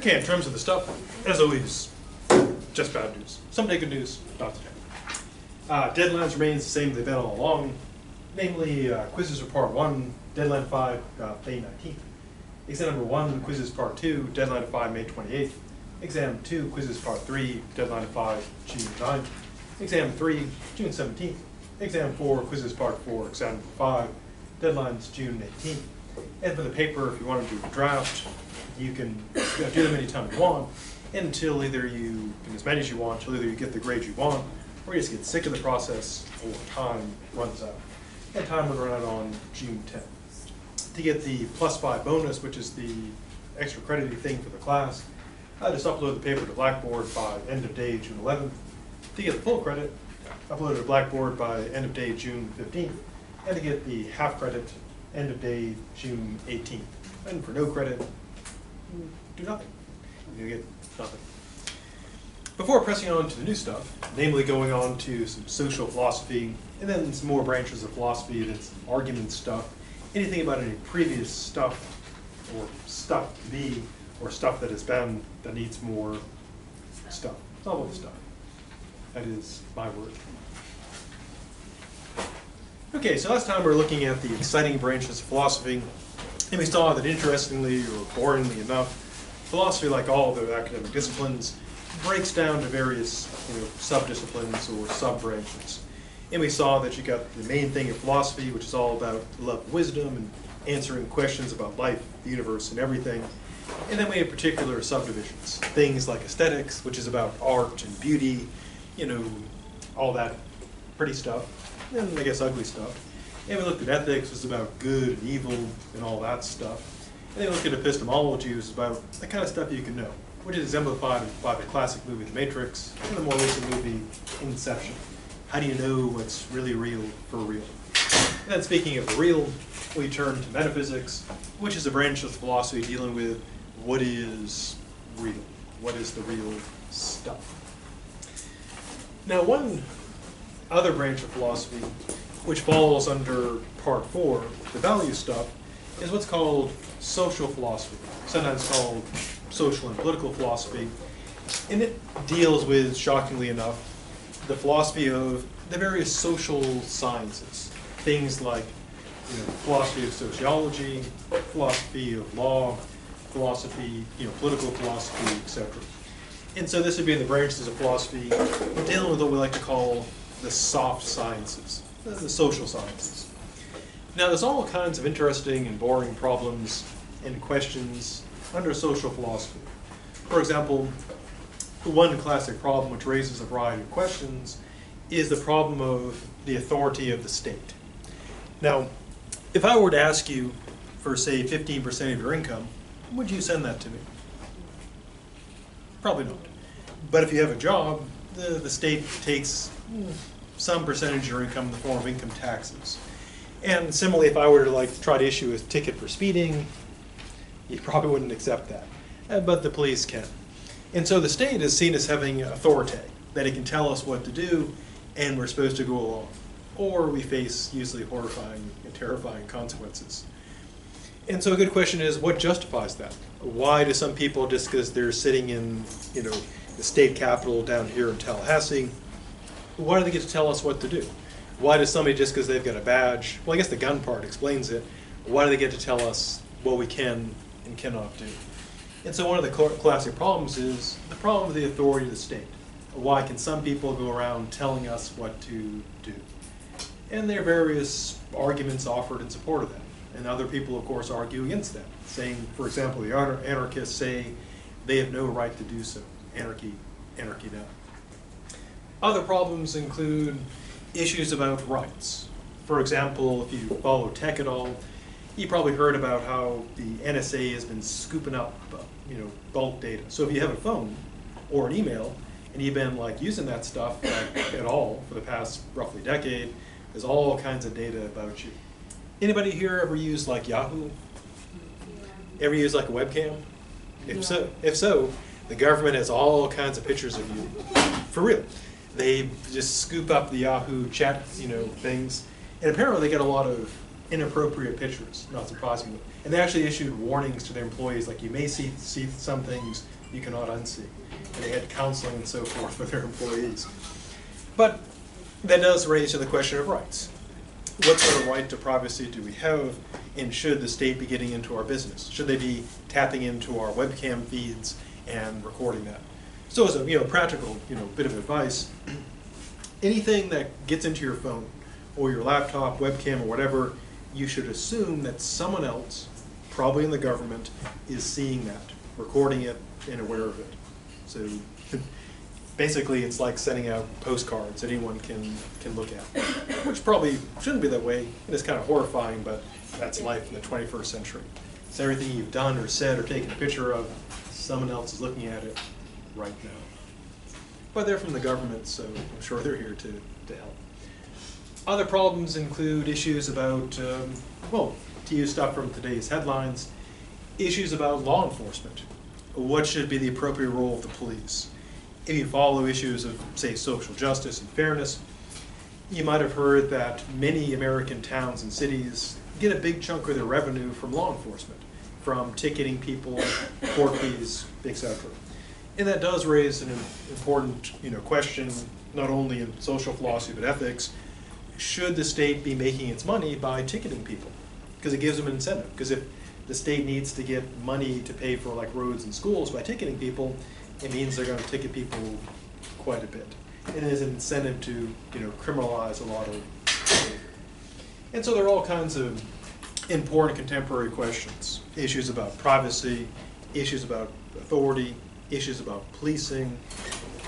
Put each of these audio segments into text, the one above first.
Okay, in terms of the stuff, as always, just bad news. Someday good news, not today. Deadlines remains the same they've been all along. Namely, quizzes for part 1, deadline 5, May 19th. Exam number 1, quizzes part 2, deadline 5, May 28th. Exam 2, quizzes part 3, deadline 5, June 9th. Exam 3, June 17th. Exam 4, quizzes part 4, exam number 5, deadlines June 18th. And for the paper, if you want to do a draft, you can do them anytime you want, until either you, as many as you want, until either you get the grades you want, or you just get sick of the process, or time runs out. And time would run out on June 10th. To get the +5 bonus, which is the extra crediting thing for the class, just upload the paper to Blackboard by end of day June 11th. To get the full credit, upload it to Blackboard by end of day June 15th. And to get the half credit, end of day June 18th. And for no credit, do nothing. You get nothing. Before pressing on to the new stuff, namely going on to some social philosophy, and then some more branches of philosophy that's argument stuff, anything about any previous stuff, or stuff to be, or stuff that has been, that needs more stuff. It's all about the stuff. That is my word. Okay, so last time we were looking at the exciting branches of philosophy, and we saw that interestingly, or boringly enough, philosophy, like all the academic disciplines, breaks down to various sub-disciplines or sub-branches. And we saw that you got the main thing of philosophy, which is all about the love of wisdom and answering questions about life, the universe, and everything. And then we have particular subdivisions, things like aesthetics, which is about art and beauty, all that pretty stuff, and I guess ugly stuff. And we looked at ethics, which is about good and evil and all that stuff. And then we looked at epistemology, which is about the kind of stuff you can know, which is exemplified by the classic movie The Matrix and the more recent movie Inception. How do you know what's really real for real? And then speaking of the real, we turn to metaphysics, which is a branch of philosophy dealing with what is real, what is the real stuff. Now, one other branch of philosophy, which falls under part 4, the value stuff, is what's called social philosophy, sometimes called social and political philosophy. And it deals with, shockingly enough, the philosophy of the various social sciences. Things like philosophy of sociology, philosophy of law, philosophy, political philosophy, etc. And so this would be in the branches of philosophy dealing with what we like to call the soft sciences, the social sciences. Now, there's all kinds of interesting and boring problems and questions under social philosophy. For example, one classic problem which raises a variety of questions is the problem of the authority of the state. Now, if I were to ask you for, say, 15% of your income, would you send that to me? Probably not. But if you have a job, the state takes some percentage of your income in the form of income taxes. And similarly, if I were to try to issue a ticket for speeding, you probably wouldn't accept that. But the police can. And so the state is seen as having authority, that it can tell us what to do, and we're supposed to go along. Or we face usually horrifying and terrifying consequences. And so a good question is, what justifies that? Why do some people, just because they're sitting in the state capitol down here in Tallahassee, why do they get to tell us what to do? Why does somebody, just because they've got a badge, well, I guess the gun part explains it, why do they get to tell us what we can and cannot do? And so one of the classic problems is the problem of the authority of the state. Why can some people go around telling us what to do? And there are various arguments offered in support of that. And other people, of course, argue against that, saying, for example, the anarchists say they have no right to do so. Anarchy now. Other problems include issues about rights. For example, if you follow tech at all, you probably heard about how the NSA has been scooping up, bulk data. So if you have a phone or an email, and you've been using that stuff at all for the past roughly decade, there's all kinds of data about you. Anybody here ever use Yahoo? Ever use a webcam? If so, the government has all kinds of pictures of you. For real. They just scoop up the Yahoo chat, things, and apparently they get a lot of inappropriate pictures, not surprisingly. And they actually issued warnings to their employees, like you may see some things you cannot unsee. And they had counseling and so forth with their employees. But that does raise to the question of rights. What sort of right to privacy do we have, and should the state be getting into our business? Should they be tapping into our webcam feeds and recording that? So as a practical bit of advice, anything that gets into your phone or your laptop, webcam, or whatever, you should assume that someone else, probably in the government, is seeing that, recording it, and aware of it. So basically, it's like sending out postcards anyone can look at, which probably shouldn't be that way. It's kind of horrifying, but that's life in the 21st century. So everything you've done or said or taken a picture of, someone else is looking at it right now. But they're from the government, so I'm sure they're here to help. Other problems include issues about, well, to use stuff from today's headlines, issues about law enforcement. What should be the appropriate role of the police? If you follow issues of, say, social justice and fairness, you might have heard that many American towns and cities get a big chunk of their revenue from law enforcement, from ticketing people, court fees, etc. And that does raise an important question, not only in social philosophy but ethics. Should the state be making its money by ticketing people? Because it gives them an incentive. Because if the state needs to get money to pay for like roads and schools by ticketing people, it means they're going to ticket people quite a bit. It is an incentive to criminalize a lot of behavior. And so there are all kinds of important contemporary questions. Issues about privacy, issues about authority, issues about policing,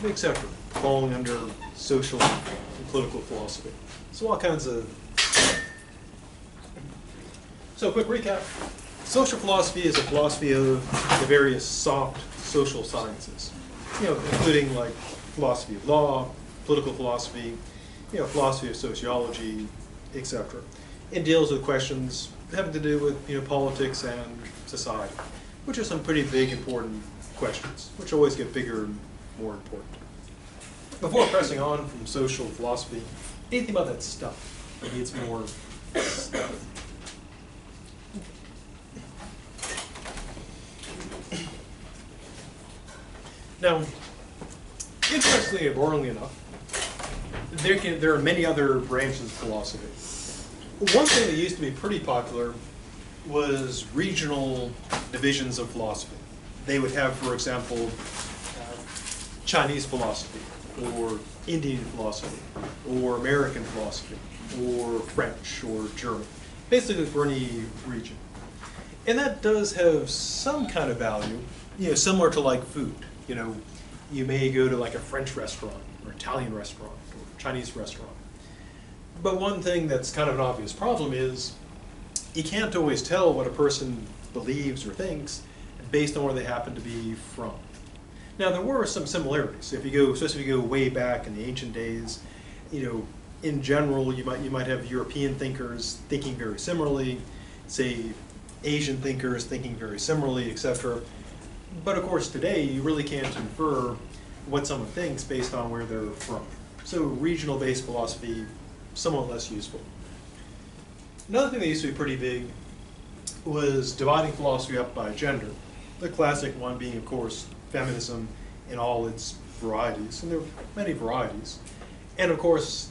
etc. falling under social and political philosophy. So all kinds of... So quick recap. Social philosophy is a philosophy of the various soft social sciences, including like philosophy of law, political philosophy, philosophy of sociology, etc. It deals with questions having to do with politics and society, which are some pretty big, important questions, which always get bigger and more important. Before pressing on from social philosophy, anything about that stuff that needs more stuff. Now, interestingly and boringly enough, there are many other branches of philosophy. One thing that used to be pretty popular was regional divisions of philosophy. They would have, for example, Chinese philosophy, or Indian philosophy, or American philosophy, or French, or German, basically for any region. And that does have some kind of value, similar to like food. You may go to like a French restaurant, or Italian restaurant, or Chinese restaurant. But one thing that's kind of an obvious problem is you can't always tell what a person believes or thinks based on where they happen to be from. Now there were some similarities. Especially if you go way back in the ancient days, in general you might have European thinkers thinking very similarly, say Asian thinkers thinking very similarly, etc. But of course today you really can't infer what someone thinks based on where they're from. So regional-based philosophy, somewhat less useful. Another thing that used to be pretty big was dividing philosophy up by gender. The classic one being, of course, feminism in all its varieties, and there are many varieties. And of course,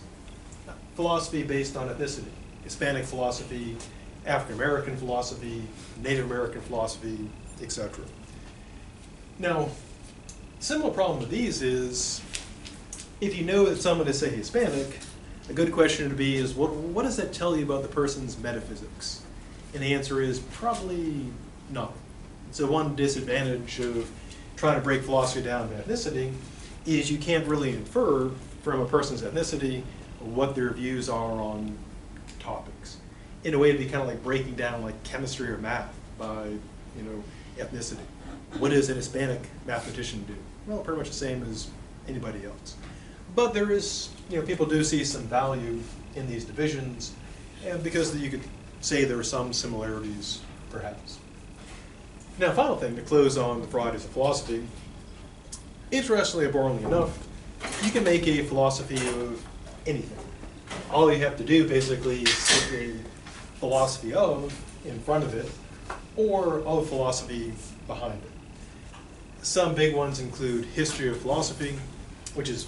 philosophy based on ethnicity. Hispanic philosophy, African American philosophy, Native American philosophy, etc. Now, similar problem with these is, if you know that someone is, say, Hispanic, a good question to be is, what does that tell you about the person's metaphysics? And the answer is probably nothing. So one disadvantage of trying to break philosophy down to ethnicity is you can't really infer from a person's ethnicity what their views are on topics. In a way, it'd be kind of like breaking down like chemistry or math by ethnicity. What does an Hispanic mathematician do? Well, pretty much the same as anybody else. But there is, people do see some value in these divisions, and because you could say there are some similarities, perhaps. Now, final thing to close on the varieties of philosophy. Interestingly or boringly enough, you can make a philosophy of anything. All you have to do, basically, is simply philosophy of in front of it, or of philosophy behind it. Some big ones include history of philosophy, which is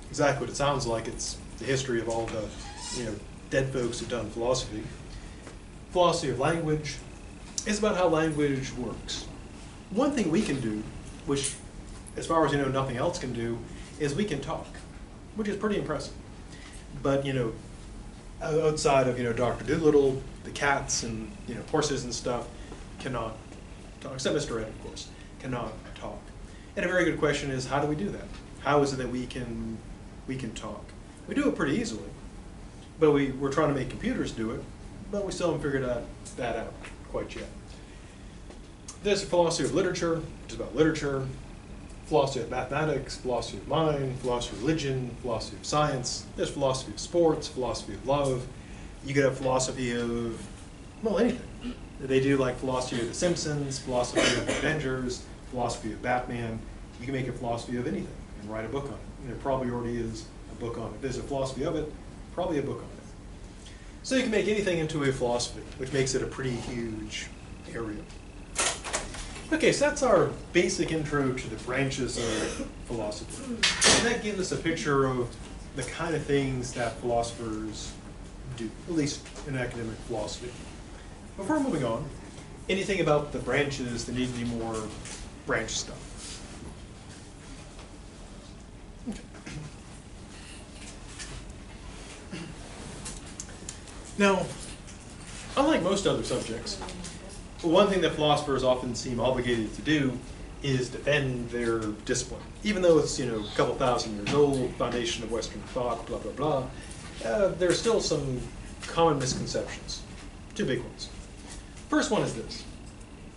exactly what it sounds like. It's the history of all the dead folks who've done philosophy. Philosophy of language is about how language works. One thing we can do, which as far as nothing else can do, is we can talk, which is pretty impressive. But outside of Dr. Dolittle, the cats and horses and stuff cannot talk, except Mr. Ed, of course, cannot talk. And a very good question is, how do we do that? How is it that we can talk? We do it pretty easily, but we're trying to make computers do it, but we still haven't figured that out quite yet. There's a philosophy of literature, which is about literature, philosophy of mathematics, philosophy of mind, philosophy of religion, philosophy of science. There's philosophy of sports, philosophy of love. You could have philosophy of, well, anything. They do like philosophy of The Simpsons, philosophy of the Avengers, philosophy of Batman. You can make a philosophy of anything and write a book on it. There probably already is a book on it. If there's a philosophy of it, probably a book on it. So you can make anything into a philosophy, which makes it a pretty huge area. Okay, so that's our basic intro to the branches of philosophy. And that gives us a picture of the kind of things that philosophers do, at least in academic philosophy. Before moving on, anything about the branches that need any more branch stuff? Okay. Now, unlike most other subjects, one thing that philosophers often seem obligated to do is defend their discipline. Even though it's a couple thousand years old, foundation of Western thought, blah, blah, blah, there are still some common misconceptions. Two big ones. First one is this.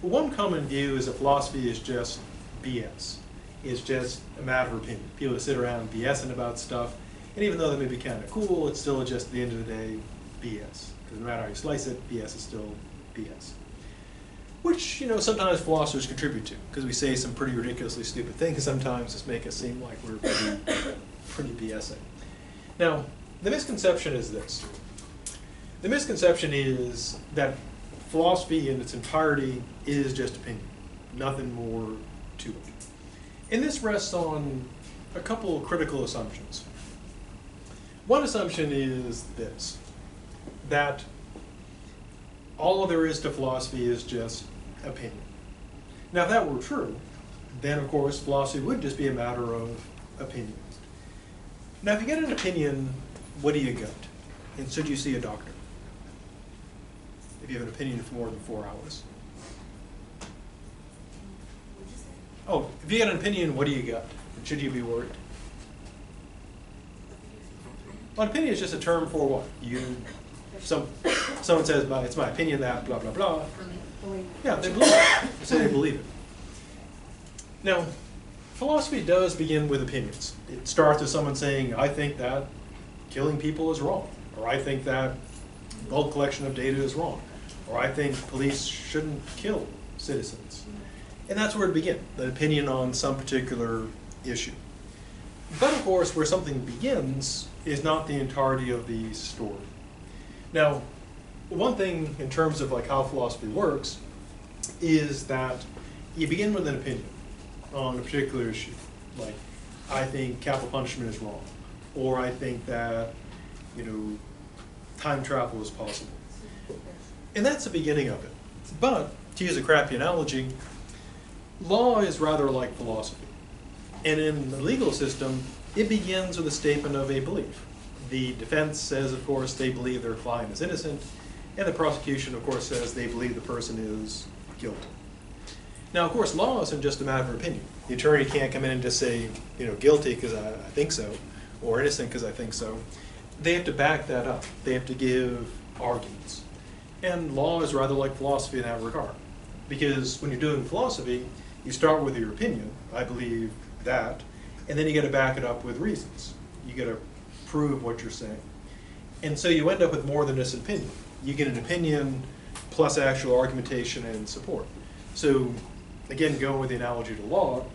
One common view is that philosophy is just BS. It's just a matter of opinion. People sit around BSing about stuff, and even though that may be kind of cool, it's still just, at the end of the day, BS. Because no matter how you slice it, BS is still BS. Which, sometimes philosophers contribute to, because we say some pretty ridiculously stupid things sometimes that make us seem like we're pretty BSing. Now, the misconception is this. The misconception is that philosophy in its entirety is just opinion, nothing more to it. And this rests on a couple of critical assumptions. One assumption is this, that all there is to philosophy is just opinion. Now, if that were true, then of course philosophy would just be a matter of opinion. Now, if you get an opinion, what do you get? And should you see a doctor? If you have an opinion for more than 4 hours. Oh, if you get an opinion, what do you get? And should you be worried? Well, an opinion is just a term for what? Someone says, it's my opinion that blah, blah, blah. Yeah, they believe it. They say they believe it. Now, philosophy does begin with opinions. It starts with someone saying, I think that killing people is wrong, or I think that bulk collection of data is wrong, or I think police shouldn't kill citizens. And that's where it begins, an opinion on some particular issue. But of course, where something begins is not the entirety of the story. Now, one thing in terms of how philosophy works is that you begin with an opinion on a particular issue. Like, I think capital punishment is wrong, or I think that, time travel is possible. And that's the beginning of it. But, to use a crappy analogy, law is rather like philosophy. And in the legal system, it begins with a statement of a belief. The defense says, of course, they believe their client is innocent, and the prosecution, of course, says they believe the person is guilty. Now, of course, law isn't just a matter of opinion. The attorney can't come in and just say, guilty because I think so, or innocent because I think so. They have to back that up. They have to give arguments. And law is rather like philosophy in that regard. Because when you're doing philosophy, you start with your opinion, I believe that, and then you got to back it up with reasons. You got to prove what you're saying. And so you end up with more than just an opinion. You get an opinion plus actual argumentation and support. So again, going with the analogy to law,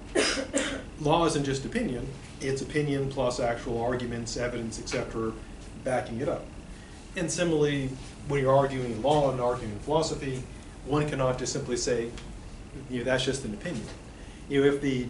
law isn't just opinion, it's opinion plus actual arguments, evidence, etc., backing it up. And similarly, when you're arguing law and arguing philosophy, one cannot just simply say, that's just an opinion. If the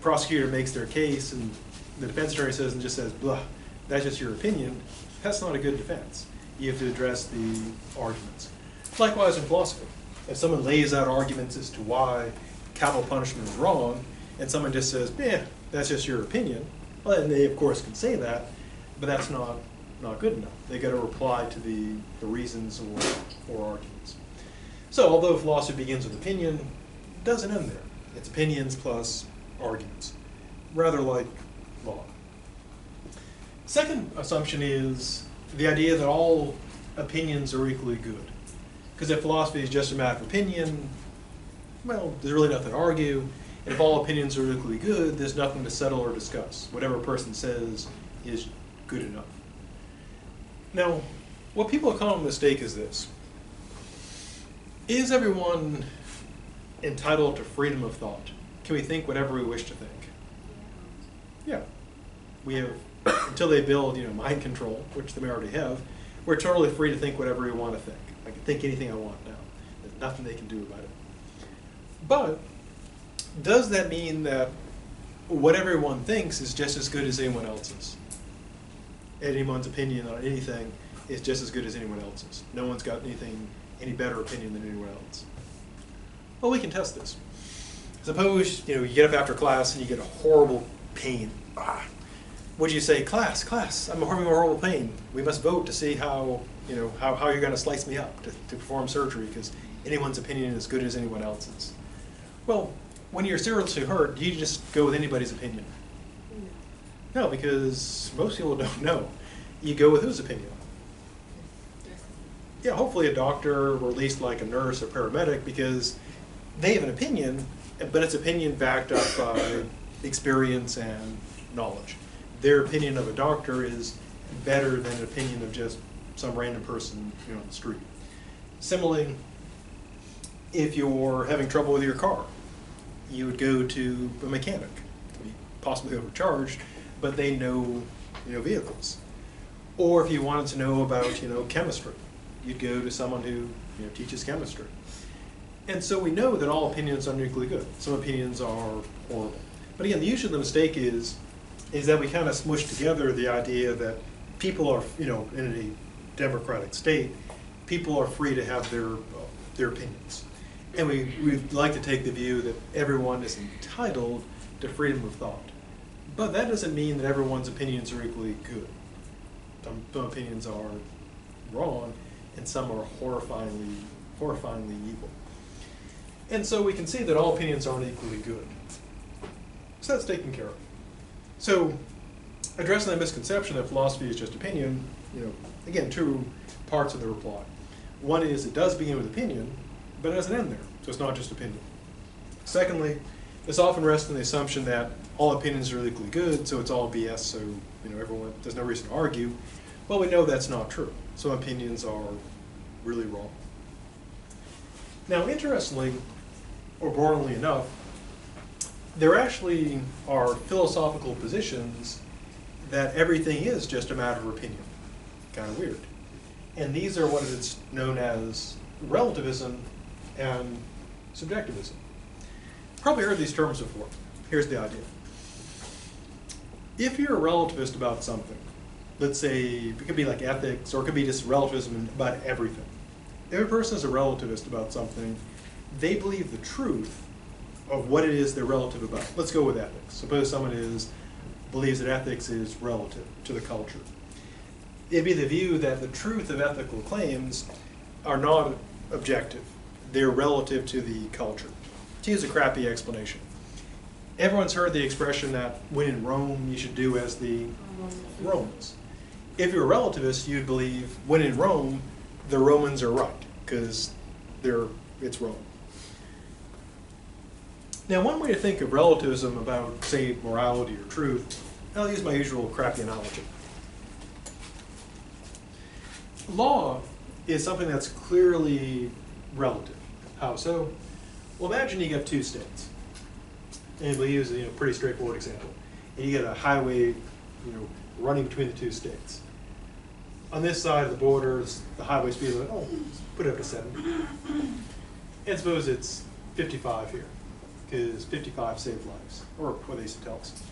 prosecutor makes their case and the defense attorney says and just says, blah, that's just your opinion, that's not a good defense. You have to address the arguments. Likewise in philosophy. If someone lays out arguments as to why capital punishment is wrong, and someone just says, that's just your opinion, well, and they of course can say that, but that's not good enough. They got to reply to the reasons or arguments. So although philosophy begins with opinion, it doesn't end there. It's opinions plus arguments, rather like law. Second assumption is the idea that all opinions are equally good. Because if philosophy is just a matter of opinion, well, there's really nothing to argue. And if all opinions are equally good, there's nothing to settle or discuss. Whatever a person says is good enough. Now, what people have common mistake is this. Is everyone entitled to freedom of thought? Can we think whatever we wish to think? Yeah. We have, until they build, mind control, which they may already have, we're totally free to think whatever we want to think. I can think anything I want now. There's nothing they can do about it. But does that mean that what everyone thinks is just as good as anyone else's? Anyone's opinion on anything is just as good as anyone else's. No one's got any better opinion than anyone else. Well, we can test this. Suppose you get up after class and you get a horrible pain. Would you say, class, I'm having a horrible pain. We must vote to see how you're going to slice me up to perform surgery because anyone's opinion is as good as anyone else's. Well, when you're seriously hurt, do you just go with anybody's opinion? No, because most people don't know. You go with whose opinion? Yeah, hopefully a doctor or at least like a nurse or paramedic because they have an opinion, but it's opinion backed up by experience and knowledge. Their opinion of a doctor is better than an opinion of just some random person on the street. Similarly, if you're having trouble with your car, you would go to a mechanic, possibly overcharged, but they know vehicles. Or if you wanted to know about chemistry, you'd go to someone who teaches chemistry. And so we know that all opinions are equally good. Some opinions are horrible. But again, usually the mistake is that we kind of smush together the idea that people are, in a democratic state, people are free to have their opinions. And we'd like to take the view that everyone is entitled to freedom of thought. But that doesn't mean that everyone's opinions are equally good. Some opinions are wrong, and some are horrifyingly evil. And so we can see that all opinions aren't equally good. So that's taken care of. So addressing that misconception that philosophy is just opinion, again, two parts of the reply. One is it does begin with opinion, but it doesn't end there, so it's not just opinion. Secondly, this often rests on the assumption that all opinions are equally good, so it's all BS, so everyone, there's no reason to argue. Well, we know that's not true. Some opinions are really wrong. Now, interestingly, or boringly enough, there actually are philosophical positions that everything is just a matter of opinion. Kind of weird. And these are what is known as relativism and subjectivism. Probably heard these terms before. Here's the idea. If you're a relativist about something, let's say it could be like ethics, or it could be just relativism about everything. If a person is a relativist about something, they believe the truth of what it is they're relative about. Let's go with ethics. Suppose someone believes that ethics is relative to the culture. It'd be the view that the truth of ethical claims are not objective. They're relative to the culture. To use a crappy explanation. Everyone's heard the expression that when in Rome, you should do as the Romans. If you're a relativist, you'd believe when in Rome, the Romans are right, because it's Rome. Now, one way to think of relativism about, say, morality or truth, I'll use my usual crappy analogy. Law is something that's clearly relative. How so? Well, imagine you have two states. And we'll use a pretty straightforward example. And you get a highway running between the two states. on this side of the border, the highway speed limit, oh, put it up to 70. And suppose it's 55 here, because 55 saved lives, or what they used to tell us.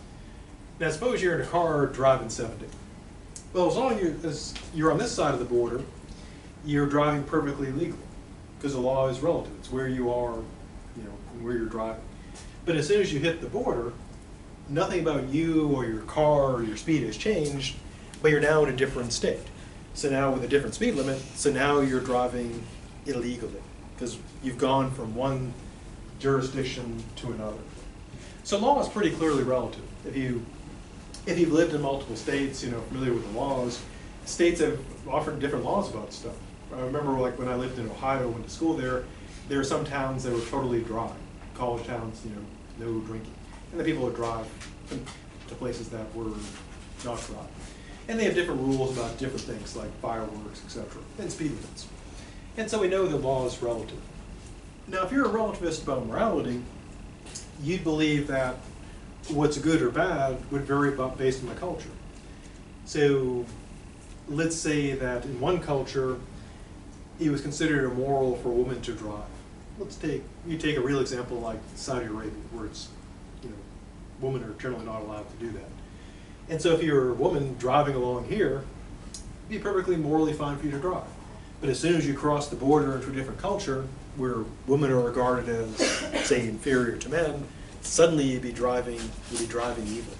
Now suppose you're in a car driving 70. Well, as long as you're on this side of the border, you're driving perfectly legal, because the law is relative. It's where you are, and where you're driving. But as soon as you hit the border, nothing about you or your car or your speed has changed, but you're now in a different state. So now with a different speed limit, so now you're driving illegally, because you've gone from one jurisdiction to another. So law is pretty clearly relative. If you've lived in multiple states, familiar with the laws, states have offered different laws about stuff. I remember like when I lived in Ohio, went to school there were some towns that were totally dry. College towns, no drinking. And the people would drive to places that were not dry. And they have different rules about different things like fireworks, etc., and speed limits. And so we know the law is relative. Now, if you're a relativist about morality, you'd believe that what's good or bad would vary based on the culture. So let's say that in one culture, it was considered immoral for a woman to drive. You take a real example like Saudi Arabia, where it's, women are generally not allowed to do that. And so if you're a woman driving along here, it'd be perfectly morally fine for you to drive. But as soon as you cross the border into a different culture, where women are regarded as, say, inferior to men, suddenly you'd be driving evil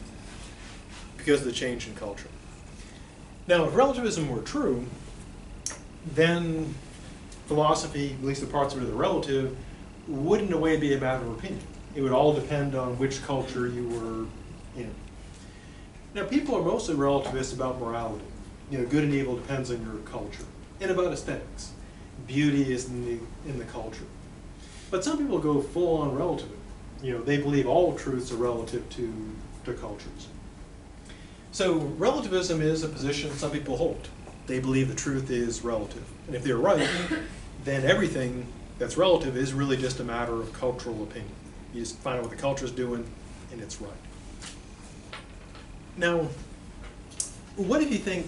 because of the change in culture. Now, if relativism were true, then philosophy, at least the parts of it that are relative, would in a way be a matter of opinion. It would all depend on which culture you were in. Now, people are mostly relativists about morality. Good and evil depends on your culture. And about aesthetics. Beauty is in the culture. But some people go full-on relative. They believe all truths are relative to cultures. So relativism is a position some people hold. They believe the truth is relative. And if they're right, then everything that's relative is really just a matter of cultural opinion. You just find out what the culture's doing, and it's right. Now, what if you think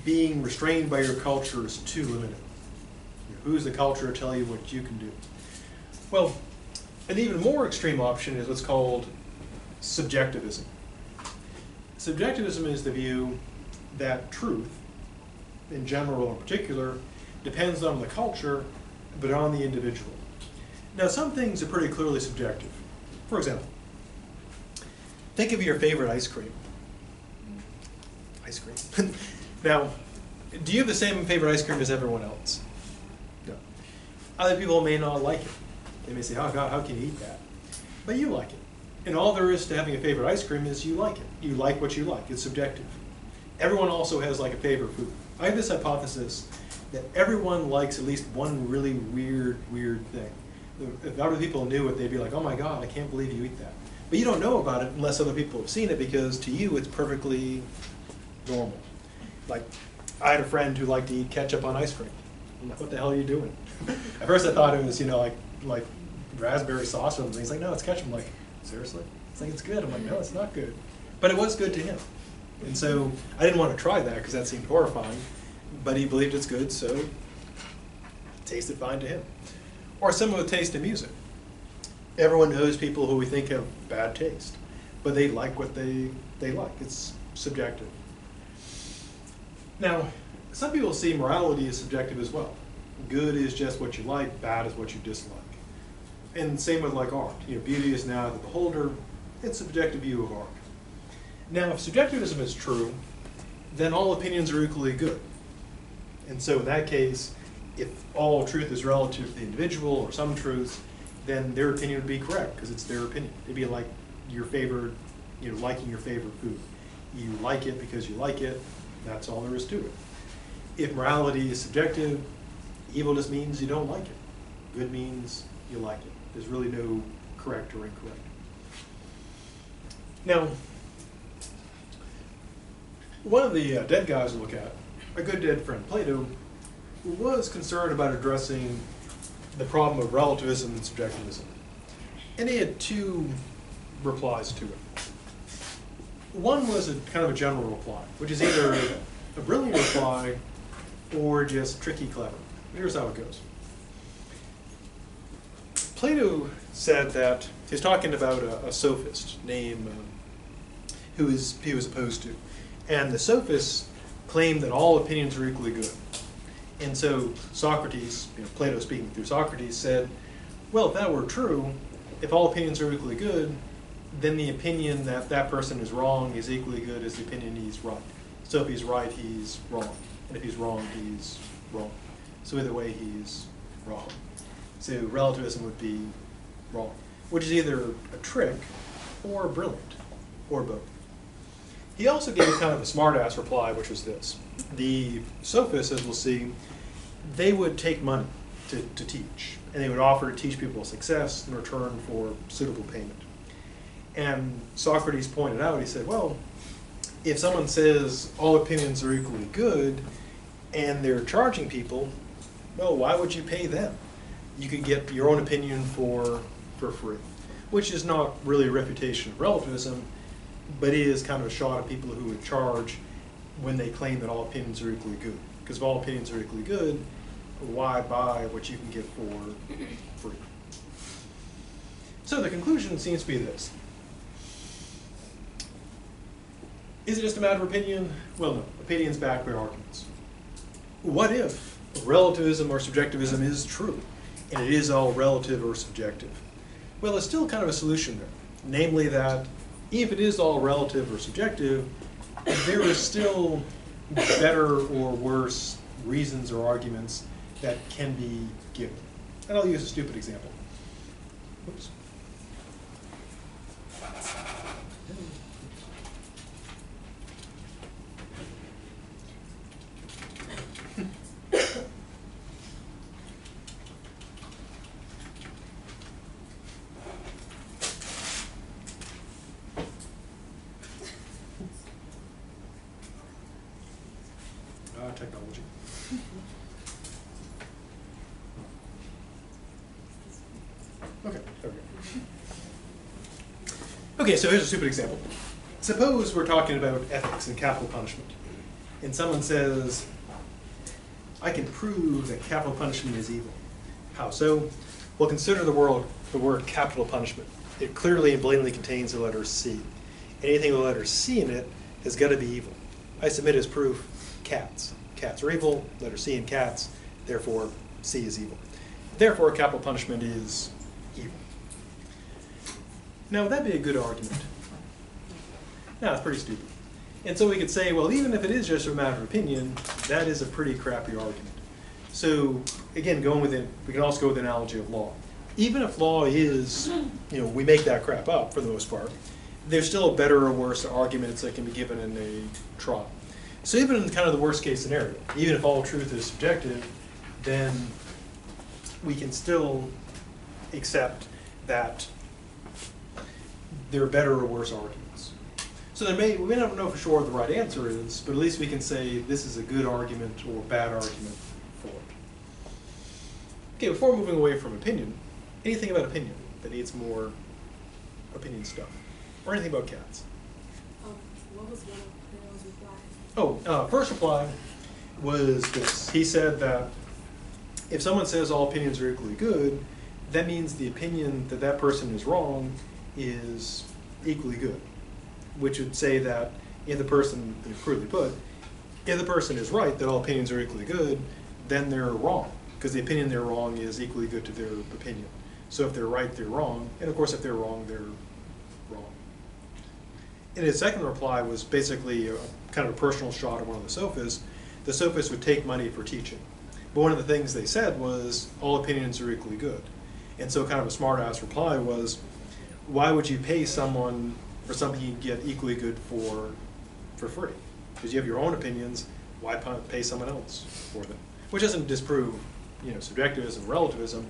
being restrained by your culture is too limited? Who's the culture to tell you what you can do? Well, an even more extreme option is what's called subjectivism. Subjectivism is the view that truth, in general or in particular, depends on the culture, but on the individual. Now, some things are pretty clearly subjective. For example, think of your favorite ice cream. Ice cream. Now, do you have the same favorite ice cream as everyone else? No. Other people may not like it. They may say, oh God, how can you eat that? But you like it. And all there is to having a favorite ice cream is you like it. You like what you like. It's subjective. Everyone also has like a favorite food. I have this hypothesis that everyone likes at least one really weird thing. If other people knew it, they'd be like, oh my God, I can't believe you eat that. But you don't know about it unless other people have seen it, because to you it's perfectly normal. Like, I had a friend who liked to eat ketchup on ice cream. I'm like, what the hell are you doing? At first I thought it was, like raspberry sauce or something. He's like, no, it's ketchup. I'm like, seriously? It's like, it's good. I'm like, no, it's not good. But it was good to him. And so I didn't want to try that because that seemed horrifying. But he believed it's good, so it tasted fine to him. Or similar taste in music. Everyone knows people who we think have bad taste, but they like what they like. It's subjective. Now, some people see morality as subjective as well. Good is just what you like, bad is what you dislike. And same with like art. Beauty is now the beholder. It's a subjective view of art. Now, if subjectivism is true, then all opinions are equally good. And so in that case, if all truth is relative to the individual or some truths, then their opinion would be correct because it's their opinion. It'd be like your favorite, liking your favorite food. You like it because you like it. That's all there is to it. If morality is subjective, evil just means you don't like it. Good means you like it. There's really no correct or incorrect. Now, one of the dead guys we look at, a good dead friend, Plato, was concerned about addressing the problem of relativism and subjectivism. And he had two replies to it. One was a kind of a general reply, which is either a brilliant reply, or just tricky clever. Here's how it goes. Plato said that he's talking about a sophist named who he was opposed to. And the sophists claimed that all opinions are equally good. And so Socrates, Plato speaking through Socrates, said, well, if that were true, if all opinions are equally good, then the opinion that that person is wrong is equally good as the opinion he's right. So if he's right, he's wrong. And if he's wrong, he's wrong. So either way, he's wrong. So relativism would be wrong, which is either a trick or brilliant, or both. He also gave kind of a smart-ass reply, which was this. The sophists, as we'll see, they would take money to teach, and they would offer to teach people success in return for suitable payment. And Socrates pointed out, he said, well, if someone says all opinions are equally good, and they're charging people, well, why would you pay them? You could get your own opinion for free, which is not really a refutation of relativism, but is kind of a shot at people who would charge when they claim that all opinions are equally good. Because if all opinions are equally good, why buy what you can get for free? So the conclusion seems to be this. Is it just a matter of opinion? Well, no. Opinions backed by arguments. What if relativism or subjectivism is true, and it is all relative or subjective? Well, there's still kind of a solution there. Namely that if it is all relative or subjective, there is still better or worse reasons or arguments that can be given. And I'll use a stupid example. Oops. Technology. Okay, there we go. Okay, so here's a stupid example. Suppose we're talking about ethics and capital punishment, and someone says, I can prove that capital punishment is evil. How so? Well, consider the word capital punishment. It clearly and blatantly contains the letter C. Anything with the letter C in it has got to be evil. I submit as proof cats. Cats are evil, letter C in cats, therefore C is evil. Therefore, capital punishment is evil. Now, would that be a good argument? No, it's pretty stupid. And so we could say, well, even if it is just a matter of opinion, that is a pretty crappy argument. So, again, going with it, we can also go with the analogy of law. Even if law is, we make that crap up for the most part, there's still better or worse arguments that can be given in a trial. So even in kind of the worst case scenario, even if all truth is subjective, then we can still accept that there are better or worse arguments. So we may not know for sure what the right answer is, but at least we can say this is a good argument or a bad argument for it. Okay, before moving away from opinion, anything about opinion that needs more opinion stuff? Or anything about cats? What was one of Daryl's reply? First reply was this. He said that if someone says all opinions are equally good, that means the opinion that that person is wrong is equally good, which would say that if the person, crudely put, if the person is right that all opinions are equally good, then they're wrong, because the opinion they're wrong is equally good to their opinion. So if they're right, they're wrong, and of course if they're wrong, they're wrong. And his second reply was basically a kind of a personal shot at one of the sophists. The sophists would take money for teaching. But one of the things they said was, all opinions are equally good. And so kind of a smart-ass reply was, why would you pay someone for something you can get equally good for free? Because you have your own opinions, why pay someone else for them? Which doesn't disprove, subjectivism, relativism,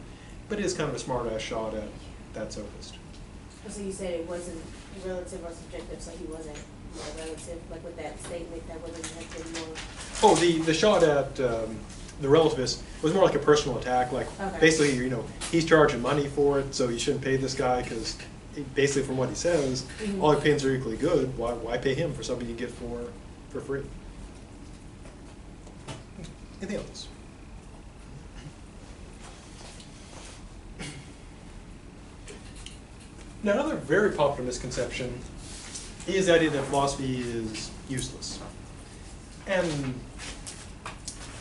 but it is kind of a smart-ass shot at that sophist. So you said it wasn't relative or subjective, so he wasn't more relative, like with that statement, that wouldn't have been more... Oh, the shot at the relativist was more like a personal attack, like basically, he's charging money for it, so you shouldn't pay this guy because basically from what he says, all opinions are equally good. Why pay him for something you get for free? Anything else? Now, another very popular misconception is the idea that philosophy is useless. And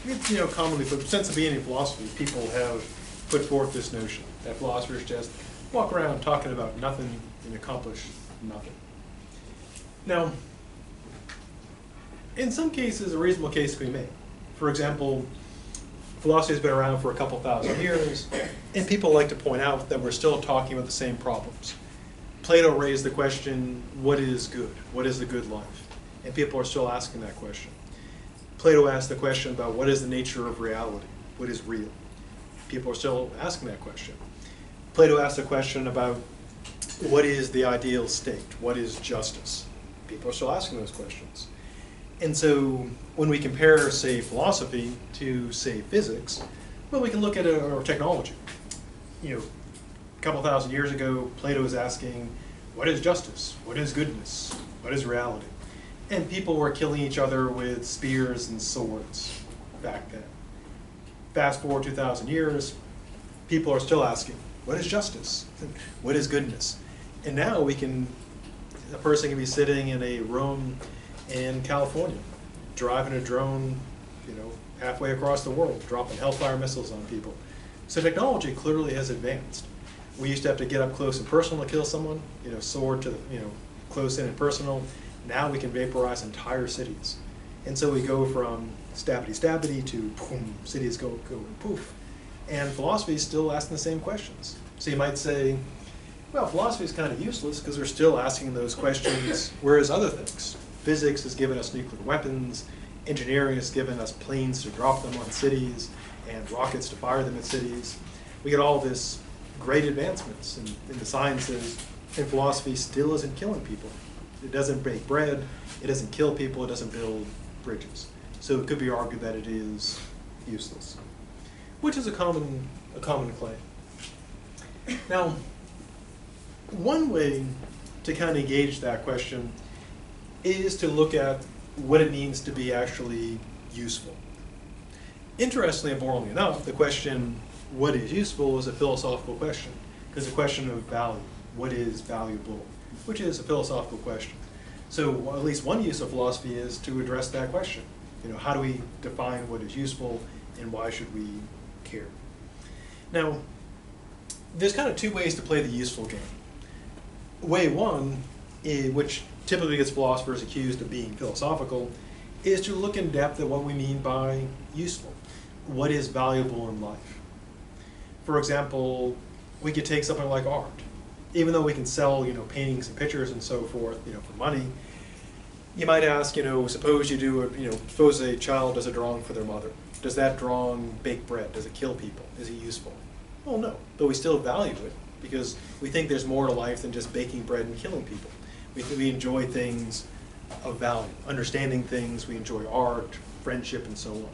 it's, commonly, but since the beginning of philosophy, people have put forth this notion that philosophers just walk around talking about nothing and accomplish nothing. Now, in some cases, a reasonable case can be made. For example, philosophy has been around for a couple thousand years, and people like to point out that we're still talking about the same problems. Plato raised the question, what is good? What is the good life? And people are still asking that question. Plato asked the question about what is the nature of reality? What is real? People are still asking that question. Plato asked the question about what is the ideal state? What is justice? People are still asking those questions. And so when we compare, say, philosophy to, say, physics, well, we can look at our technology. A couple thousand years ago, Plato was asking, what is justice? What is goodness? What is reality? And people were killing each other with spears and swords back then. Fast forward 2,000 years, people are still asking, what is justice? What is goodness? And now a person can be sitting in a room in California, driving a drone, halfway across the world, dropping hellfire missiles on people. So technology clearly has advanced. We used to have to get up close and personal to kill someone, sword to, close in and personal. Now we can vaporize entire cities. And so we go from stabbity-stabbity to boom, cities go poof. And philosophy is still asking the same questions. So you might say, well, philosophy is kind of useless because we're still asking those questions, whereas other things. Physics has given us nuclear weapons, engineering has given us planes to drop them on cities, and rockets to fire them at cities. We get all this great advancements in the sciences, and philosophy still isn't killing people. It doesn't bake bread, it doesn't kill people, it doesn't build bridges. So it could be argued that it is useless, which is a common claim. Now, one way to kind of gauge that question is to look at what it means to be actually useful. Interestingly and boringly enough, the question, what is useful, is a philosophical question, because it's a question of value. What is valuable? Which is a philosophical question. So at least one use of philosophy is to address that question. How do we define what is useful, and why should we care? Now, there's kind of two ways to play the useful game. Way one, which typically gets philosophers accused of being philosophical, is to look in depth at what we mean by useful. What is valuable in life? For example, we could take something like art. Even though we can sell, paintings and pictures and so forth, for money, you might ask, suppose suppose a child does a drawing for their mother. Does that drawing bake bread? Does it kill people? Is it useful? Well, no, but we still value it because we think there's more to life than just baking bread and killing people. We enjoy things of value, understanding things, we enjoy art, friendship, and so on.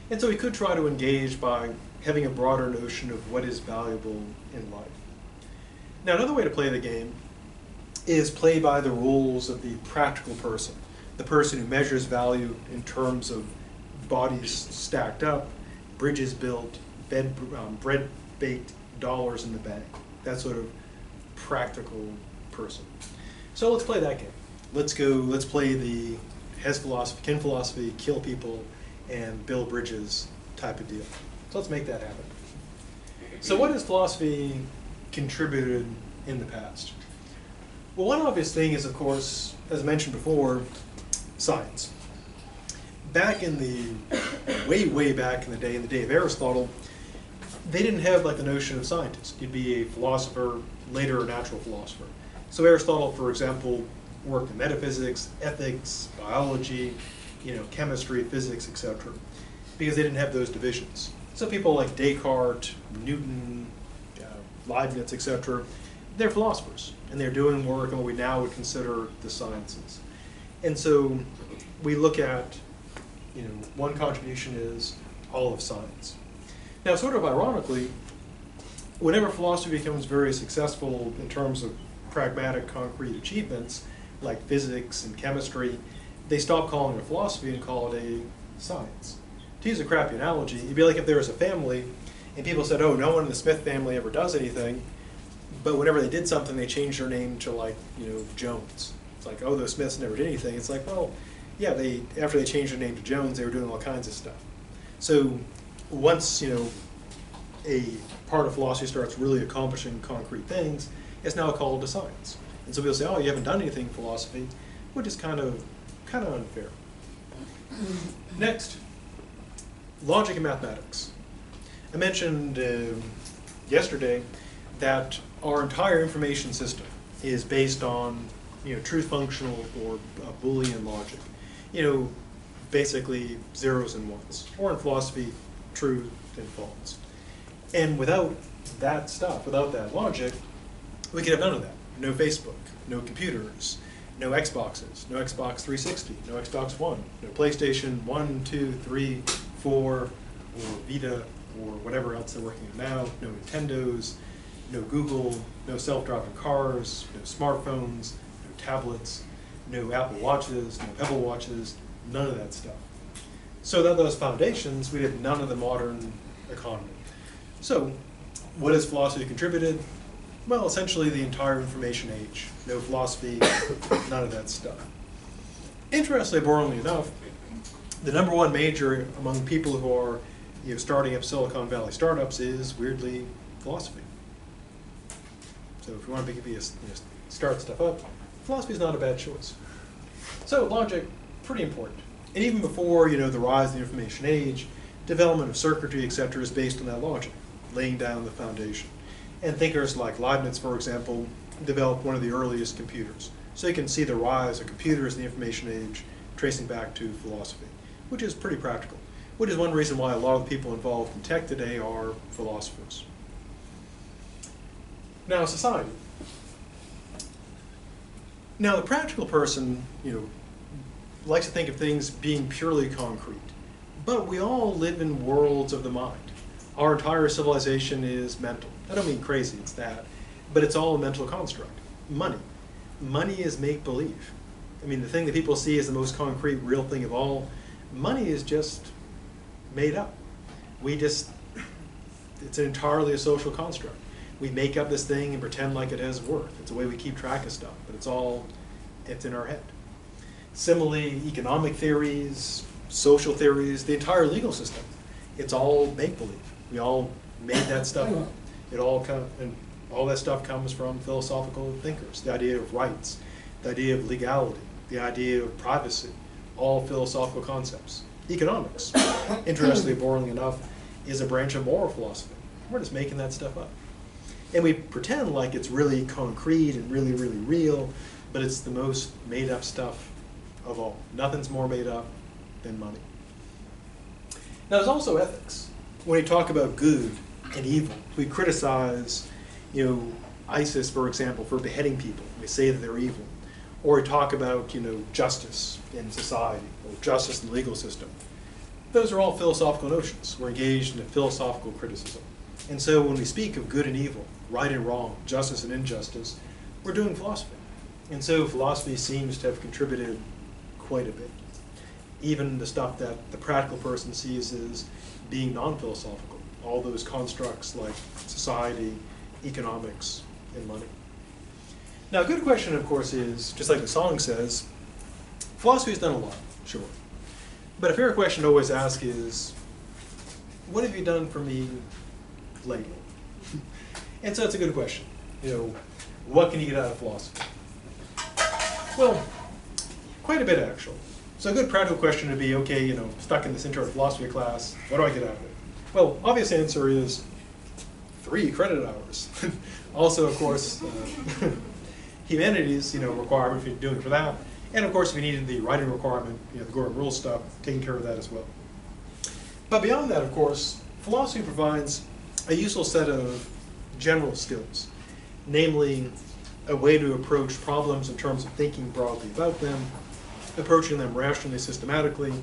And so we could try to engage by having a broader notion of what is valuable in life. Now, another way to play the game is play by the rules of the practical person, the person who measures value in terms of bodies stacked up, bridges built, bread baked, dollars in the bank, that sort of practical person. So let's play that game. Let's play the has philosophy, can philosophy kill people and build bridges type of deal. So let's make that happen. So what has philosophy contributed in the past? Well, one obvious thing is, of course, as mentioned before, science. Back in the, way back in the day of Aristotle, they didn't have the notion of scientist. You'd be a philosopher, later a natural philosopher. So Aristotle, for example, worked in metaphysics, ethics, biology, chemistry, physics, etc., because they didn't have those divisions. So people like Descartes, Newton, Leibniz, etc., they're philosophers, and they're doing work in what we now would consider the sciences. And so we look at, one contribution is all of science. Now, sort of ironically, whenever philosophy becomes very successful in terms of pragmatic, concrete achievements, like physics and chemistry, they stop calling it a philosophy and call it a science. To use a crappy analogy, it'd be like if there was a family and people said, oh, no one in the Smith family ever does anything, but whenever they did something, they changed their name to, like, Jones. It's like, oh, those Smiths never did anything. It's like, well, yeah, after they changed their name to Jones, they were doing all kinds of stuff. So once, a part of philosophy starts really accomplishing concrete things, it's now called a science. And so people say, oh, you haven't done anything in philosophy, which is kind of unfair. Next, logic and mathematics. I mentioned yesterday that our entire information system is based on truth functional or Boolean logic. Basically zeros and ones, or in philosophy, true and false. And without that stuff, without that logic, we could have none of that. No Facebook, no computers, no Xboxes, no Xbox 360, no Xbox One, no PlayStation 1, 2, 3, 4, or Vita, or whatever else they're working on now, no Nintendos, no Google, no self-driving cars, no smartphones, no tablets, no Apple Watches, no Pebble Watches, none of that stuff. So without those foundations, we have none of the modern economy. So what has philosophy contributed? Well, essentially the entire information age. No philosophy, none of that stuff. Interestingly, boringly enough, the #1 major among people who are starting up Silicon Valley startups is, weirdly, philosophy. So if you want to start stuff up, philosophy is not a bad choice. So logic, pretty important. And even before the rise of the information age, development of circuitry, etc., is based on that logic, laying down the foundation. And thinkers like Leibniz, for example, developed one of the earliest computers. So you can see the rise of computers in the information age tracing back to philosophy, which is pretty practical, which is one reason why a lot of the people involved in tech today are philosophers. Now, society. Now, the practical person, likes to think of things being purely concrete, but we all live in worlds of the mind. Our entire civilization is mental. I don't mean crazy, it's that, but it's all a mental construct. Money. Money is make-believe. I mean, the thing that people see as the most concrete, real thing of all, money is just made up. It's entirely a social construct. We make up this thing and pretend like it has worth. It's a way we keep track of stuff, but it's in our head. Similarly, economic theories, social theories, the entire legal system, it's all make-believe. We all made that stuff up. And all that stuff comes from philosophical thinkers. The idea of rights, the idea of legality, the idea of privacy, all philosophical concepts. Economics, interestingly, boringly enough, is a branch of moral philosophy. We're just making that stuff up. And we pretend like it's really concrete and really, really real, but it's the most made up stuff of all. Nothing's more made up than money. Now, there's also ethics. When we talk about good and evil, we criticize, ISIS, for example, for beheading people. We say that they're evil. Or we talk about, justice in society, or justice in the legal system. Those are all philosophical notions. We're engaged in a philosophical criticism. And so when we speak of good and evil, right and wrong, justice and injustice, we're doing philosophy. And so philosophy seems to have contributed quite a bit. Even the stuff that the practical person sees as being non-philosophical. All those constructs like society, economics, and money. Now, a good question, of course, is, just like the song says, philosophy has done a lot, sure. But a fair question to always ask is, what have you done for me lately? And so it's a good question. What can you get out of philosophy? Well, quite a bit, actually. So a good practical question would be, okay, stuck in this intro to philosophy class, what do I get out of it? Well, obvious answer is 3 credit hours. Also, of course, humanities, requirement if you're doing it for that. And of course, if you needed the writing requirement, the Gordon Rule stuff, taking care of that as well. But beyond that, of course, philosophy provides a useful set of general skills, namely a way to approach problems in terms of thinking broadly about them, approaching them rationally, systematically,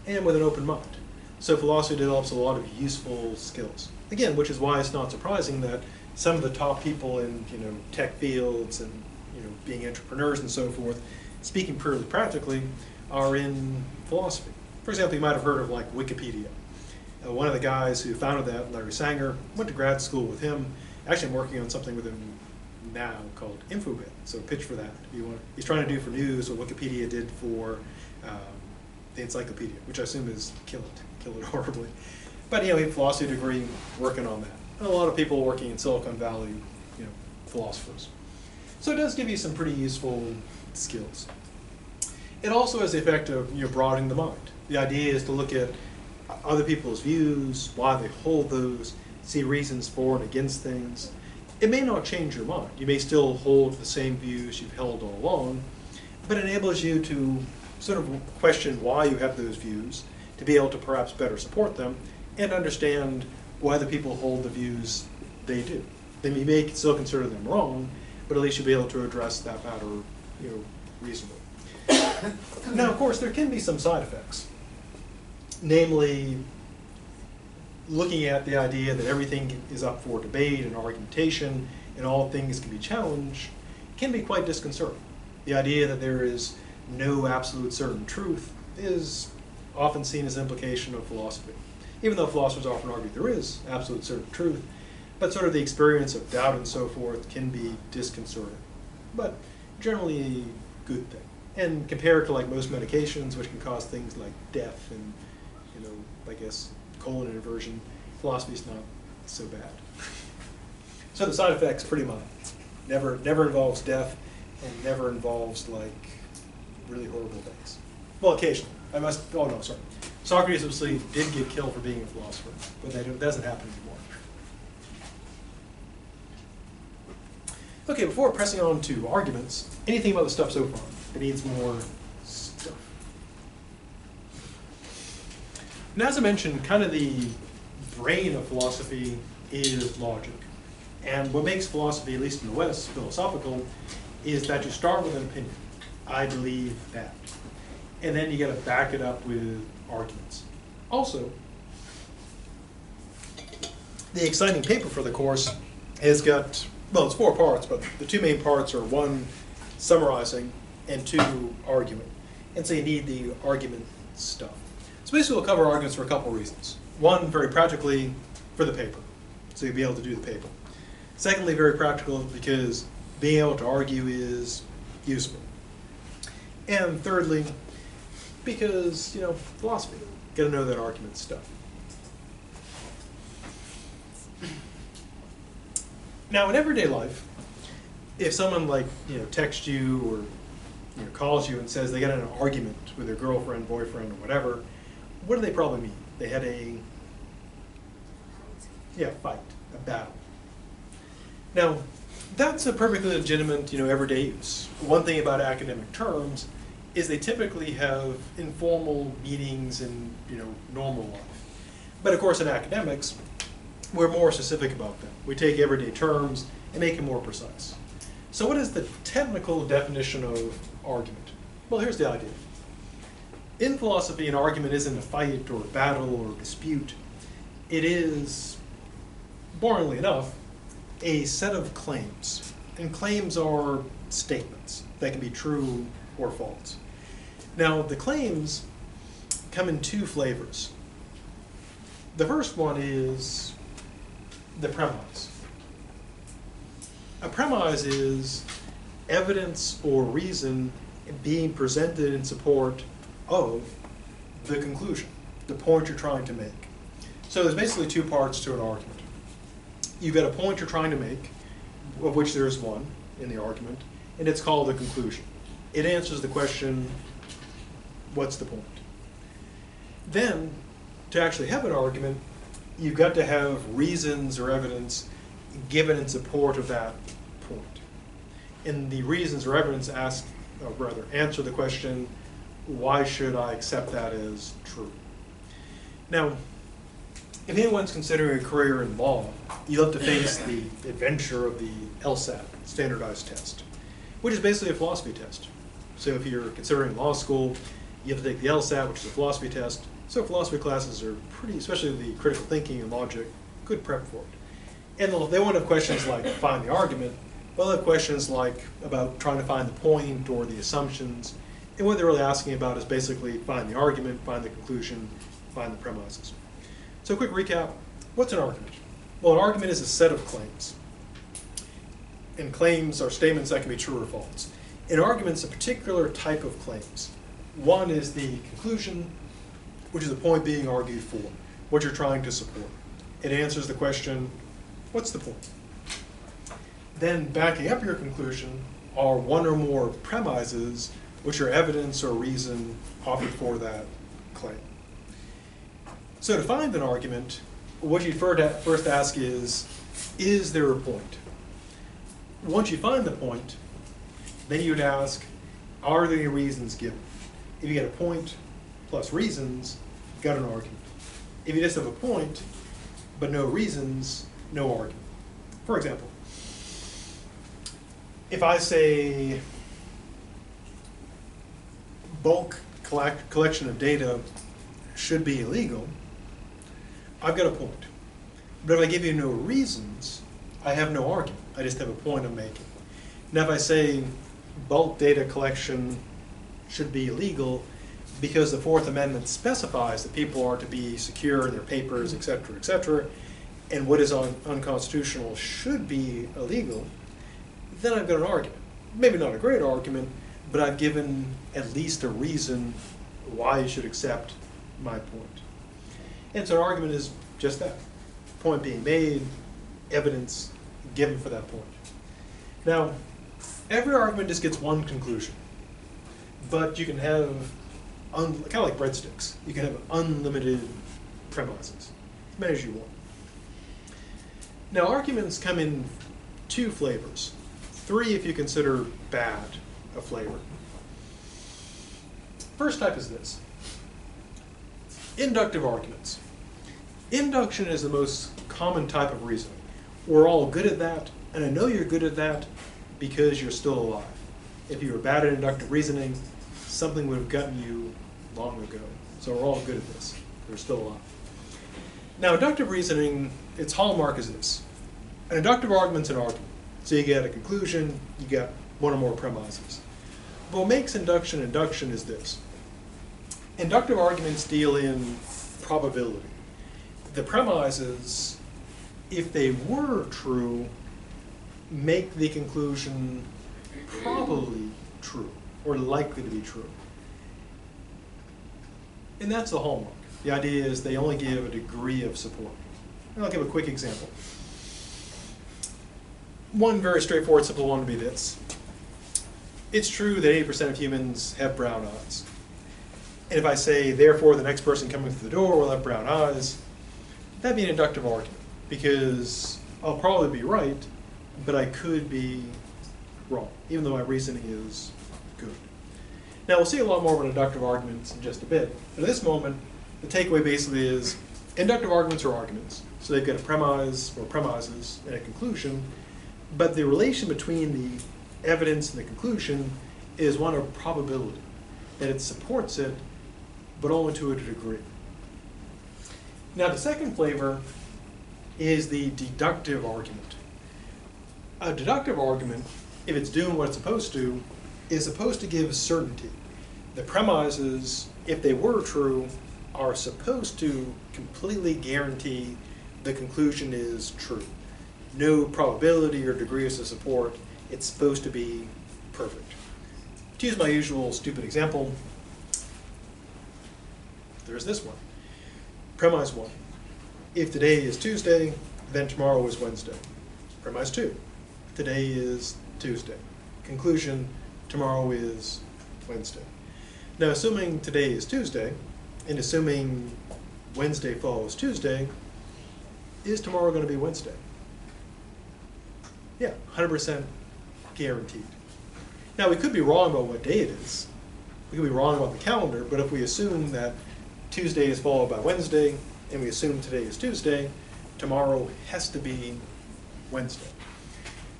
and with an open mind. So philosophy develops a lot of useful skills. Again, which is why it's not surprising that some of the top people in tech fields and being entrepreneurs and so forth, speaking purely practically, are in philosophy. For example, you might have heard of like Wikipedia. One of the guys who founded that, Larry Sanger, went to grad school with him. Actually, I'm working on something with him now called Infobit, so pitch for that. If you want. He's trying to do for news what Wikipedia did for the encyclopedia, which I assume is kill it horribly. But he had a philosophy degree working on that. And a lot of people working in Silicon Valley, philosophers. So it does give you some pretty useful skills. It also has the effect of broadening the mind. The idea is to look at other people's views, why they hold those, see reasons for and against things. It may not change your mind. You may still hold the same views you've held all along, but it enables you to sort of question why you have those views, to be able to perhaps better support them, and understand why the people hold the views they do. Then you may still consider them wrong, but at least you'll be able to address that matter, reasonably. Now, of course, there can be some side effects. Namely, looking at the idea that everything is up for debate and argumentation and all things can be challenged can be quite disconcerting. The idea that there is no absolute certain truth is often seen as an implication of philosophy. Even though philosophers often argue there is absolute certain truth, but sort of the experience of doubt and so forth can be disconcerting, but generally a good thing. And compared to like most medications, which can cause things like death and, I guess, colon inversion, philosophy is not so bad. So the side effects pretty mild. Never involves death, and never involves like really horrible things. Well, occasionally. Socrates obviously did get killed for being a philosopher, but that doesn't happen anymore. Okay, before pressing on to arguments, anything about the stuff so far that needs more stuff? Now, as I mentioned, kind of the brain of philosophy is logic. And what makes philosophy, at least in the West, philosophical, is that you start with an opinion. I believe that. And then you got to back it up with arguments. Also, the exciting paper for the course has got, well, it's 4 parts, but the 2 main parts are 1, summarizing, and 2, arguing. And so you need the argument stuff. So basically we'll cover arguments for a couple reasons. 1, very practically, for the paper, so you'll be able to do the paper. Secondly, very practical because being able to argue is useful. And thirdly, because, philosophy, got to know that argument stuff. Now, in everyday life, if someone texts you or calls you and says they got in an argument with their girlfriend, boyfriend, or whatever, what do they probably mean? They had a fight, a battle. Now, that's a perfectly legitimate, everyday use. One thing about academic terms is they typically have informal meanings in, normal life. But of course, in academics, we're more specific about them. We take everyday terms and make them more precise. So what is the technical definition of argument? Well, here's the idea. In philosophy, an argument isn't a fight or a battle or a dispute. It is, boringly enough, a set of claims. And claims are statements that can be true or false. Now, the claims come in 2 flavors. The first one is the premise. A premise is evidence or reason being presented in support of the conclusion, the point you're trying to make. So there's basically 2 parts to an argument. You've got a point you're trying to make, of which there is one in the argument, and it's called the conclusion. It answers the question, what's the point? Then, to actually have an argument, you've got to have reasons or evidence given in support of that point. And the reasons or evidence answer the question, why should I accept that as true? Now, if anyone's considering a career in law, you'll have to face the adventure of the LSAT, standardized test, which is basically a philosophy test. So if you're considering law school, you have to take the LSAT, which is a philosophy test. So philosophy classes are pretty, especially the critical thinking and logic, good prep for it. And they won't have questions like find the argument, but they'll have questions like about trying to find the point or the assumptions. And what they're really asking about is basically find the argument, find the conclusion, find the premises. So quick recap, what's an argument? Well, an argument is a set of claims. And claims are statements that can be true or false. An argument is a particular type of claims. One is the conclusion, which is the point being argued for, what you're trying to support. It answers the question, what's the point? Then backing up your conclusion are one or more premises, which are evidence or reason offered for that claim. So to find an argument, what you'd first ask is there a point? Once you find the point, then you'd ask, are there any reasons given? If you get a point plus reasons, you've got an argument. If you just have a point, but no reasons, no argument. For example, if I say bulk collection of data should be illegal, I've got a point. But if I give you no reasons, I have no argument. I just have a point I'm making. Now if I say bulk data collection should be illegal because the Fourth Amendment specifies that people are to be secure in their papers, et cetera, and what is unconstitutional should be illegal, then I've got an argument. Maybe not a great argument, but I've given at least a reason why you should accept my point. And so an argument is just that. Point being made, evidence given for that point. Now, every argument just gets one conclusion, but you can have, kind of like breadsticks, you can have unlimited premises, as many as you want. Now, arguments come in two flavors. 3 if you consider bad a flavor. First type is this. Inductive arguments. Induction is the most common type of reasoning. We're all good at that, and I know you're good at that because you're still alive. If you were bad at inductive reasoning, something would have gotten you long ago. So we're all good at this. We're still alive. Now, inductive reasoning, its hallmark is this. An inductive argument's an argument. So you get a conclusion, you get one or more premises. But what makes induction is this. Inductive arguments deal in probability. The premises, if they were true, make the conclusion probably true or likely to be true. And that's the hallmark. The idea is they only give a degree of support. And I'll give a quick example. One very straightforward, simple one would be this. It's true that 80% of humans have brown eyes. And if I say, therefore, the next person coming through the door will have brown eyes, that'd be an inductive argument, because I'll probably be right, but I could be wrong, even though my reasoning is good. Now, we'll see a lot more about inductive arguments in just a bit, but at this moment, the takeaway basically is inductive arguments are arguments. So they've got a premise or premises and a conclusion, but the relation between the evidence and the conclusion is one of probability, that it supports it, but only to a degree. Now, the second flavor is the deductive argument. A deductive argument, if it's doing what it's supposed to, is supposed to give certainty. The premises, if they were true, are supposed to completely guarantee the conclusion is true. No probability or degrees of support. It's supposed to be perfect. To use my usual stupid example, there's this one. Premise 1. If today is Tuesday, then tomorrow is Wednesday. Premise 2. Today is Tuesday. Conclusion, tomorrow is Wednesday. Now, assuming today is Tuesday, and assuming Wednesday follows Tuesday, is tomorrow going to be Wednesday? Yeah, 100% guaranteed. Now, we could be wrong about what day it is. We could be wrong about the calendar, but if we assume that Tuesday is followed by Wednesday, and we assume today is Tuesday, tomorrow has to be Wednesday.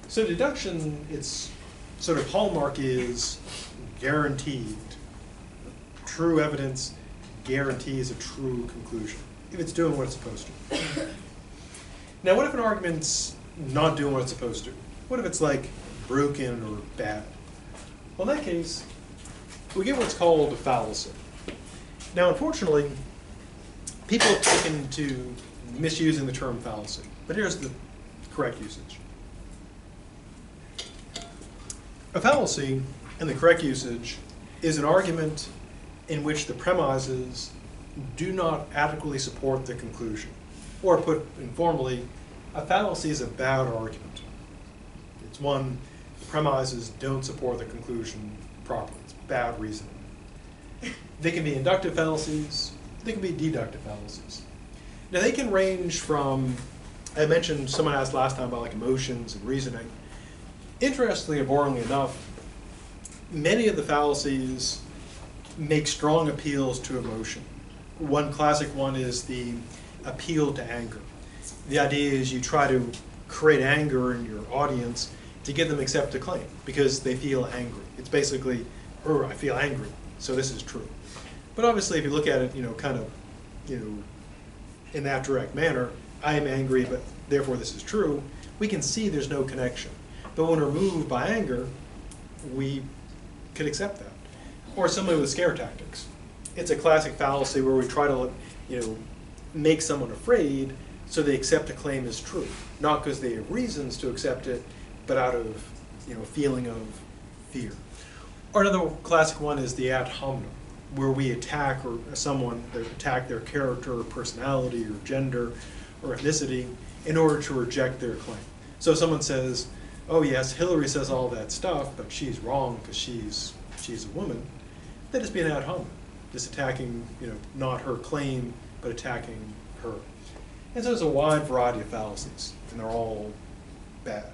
So deduction, its sort of hallmark is guaranteed. True evidence guarantees a true conclusion, if it's doing what it's supposed to. Now, what if an argument's not doing what it's supposed to? What if it's like broken or bad? Well, in that case, we get what's called a fallacy. Now, unfortunately, people have taken to misusing the term fallacy, but here's the correct usage. A fallacy, in the correct usage, is an argument in which the premises do not adequately support the conclusion. Or put informally, a fallacy is a bad argument. It's one the premises don't support the conclusion properly. It's bad reasoning. They can be inductive fallacies, they can be deductive fallacies. Now they can range from, I mentioned, someone asked last time about like emotions and reasoning. Interestingly or boringly enough, many of the fallacies make strong appeals to emotion. One classic one is the appeal to anger. The idea is you try to create anger in your audience to get them to accept a claim because they feel angry. It's basically, oh, I feel angry, so this is true. But obviously if you look at it, in that direct manner, I am angry, but therefore this is true, we can see there's no connection. But when we're moved by anger, we could accept that. Or similarly with scare tactics. It's a classic fallacy where we try to, make someone afraid so they accept a claim as true. Not because they have reasons to accept it, but out of, a feeling of fear. Or another classic one is the ad hominem, where we attack attack their character or personality or gender or ethnicity in order to reject their claim. So if someone says, oh yes, Hillary says all that stuff, but she's wrong because she's a woman, that is being ad hominem, just attacking, not her claim, but attacking her. And so there's a wide variety of fallacies, and they're all bad.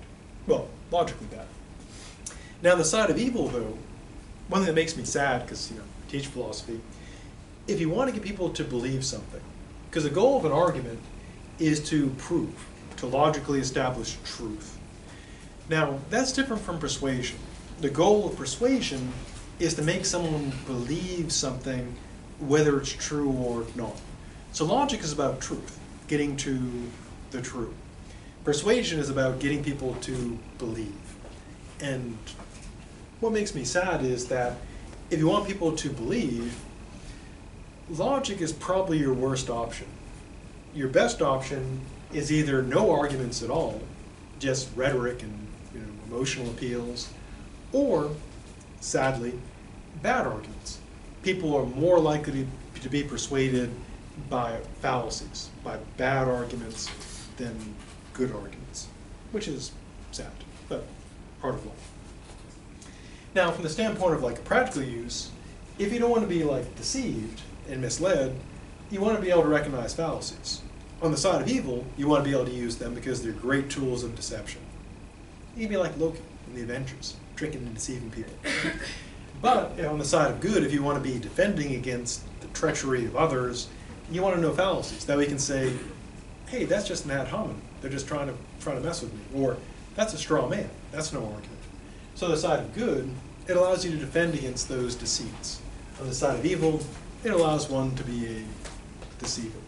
Well, logically bad. Now, on the side of evil, though, one thing that makes me sad, because, I teach philosophy, if you want to get people to believe something, because the goal of an argument is to prove, to logically establish truth. Now, that's different from persuasion. The goal of persuasion is to make someone believe something, whether it's true or not. So logic is about truth, getting to the true. Persuasion is about getting people to believe. And what makes me sad is that if you want people to believe, logic is probably your worst option. Your best option is either no arguments at all, just rhetoric and emotional appeals, or, sadly, bad arguments. People are more likely to be persuaded by fallacies, by bad arguments, than good arguments, which is sad, but part of life. Now, from the standpoint of like a practical use, if you don't want to be like deceived and misled, you want to be able to recognize fallacies. On the side of evil, you want to be able to use them because they're great tools of deception. You can be like Loki in the Avengers, tricking and deceiving people. But on the side of good, if you want to be defending against the treachery of others, you want to know fallacies. That way you can say, hey, that's just an ad hominem. They're just trying to mess with me. Or that's a straw man. That's no argument. So on the side of good, it allows you to defend against those deceits. On the side of evil, it allows one to be a deceiver.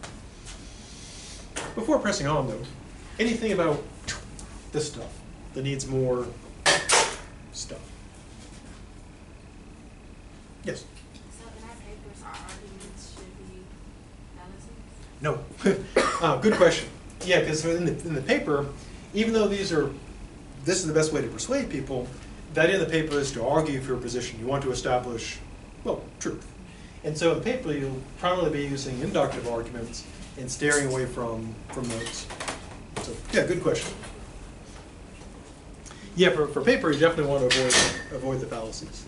Before pressing on, though, anything about this stuff that needs more stuff? Yes? So in our papers, our arguments should be fallacies? No. Good question. Yeah, because in the paper, even though this is the best way to persuade people, the idea of the paper is to argue for your position. You want to establish, well, truth. And so in the paper, you'll primarily be using inductive arguments and steering away from those. So, yeah, good question. Yeah, for paper, you definitely want to avoid the fallacies.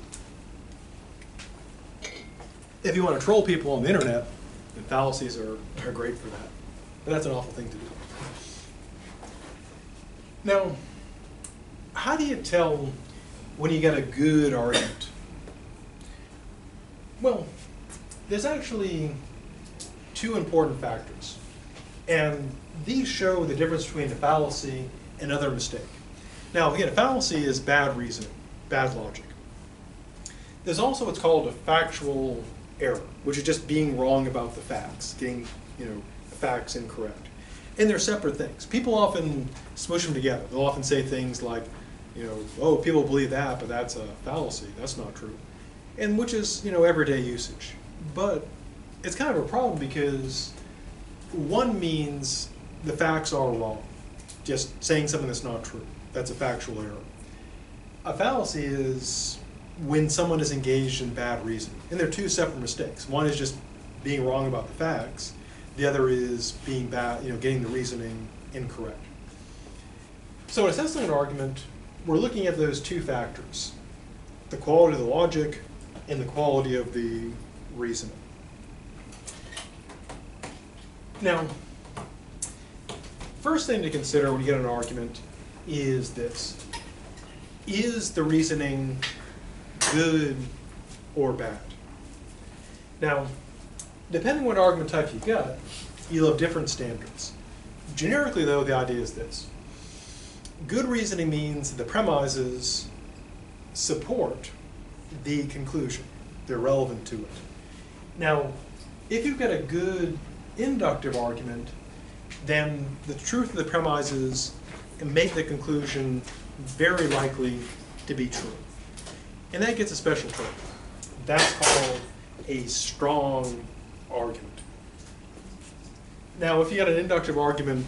If you want to troll people on the internet, then fallacies are great for that. But that's an awful thing to do. Now, how do you tell when you get a good argument? Well, there's actually two important factors. And these show the difference between a fallacy and another mistake. Now, again, a fallacy is bad reasoning, bad logic. There's also what's called a factual error, which is just being wrong about the facts, getting the facts incorrect. And they're separate things. People often smush them together. They'll often say things like, oh, people believe that, but that's a fallacy. That's not true. And which is, everyday usage. But it's kind of a problem because One means the facts are wrong, just saying something that's not true. That's a factual error. A fallacy is when someone is engaged in bad reasoning. And there are two separate mistakes. One is just being wrong about the facts. The other is being bad, getting the reasoning incorrect. So in assessing an argument, we're looking at those two factors, the quality of the logic and the quality of the reasoning. Now, first thing to consider when you get an argument is this. Is the reasoning good or bad? Now, depending what argument type you've got, you'll have different standards. Generically, though, the idea is this. Good reasoning means the premises support the conclusion. They're relevant to it. Now, if you've got a good inductive argument, then the truth of the premises make the conclusion very likely to be true. And that gets a special term. That's called a strong argument. Now, if you had an inductive argument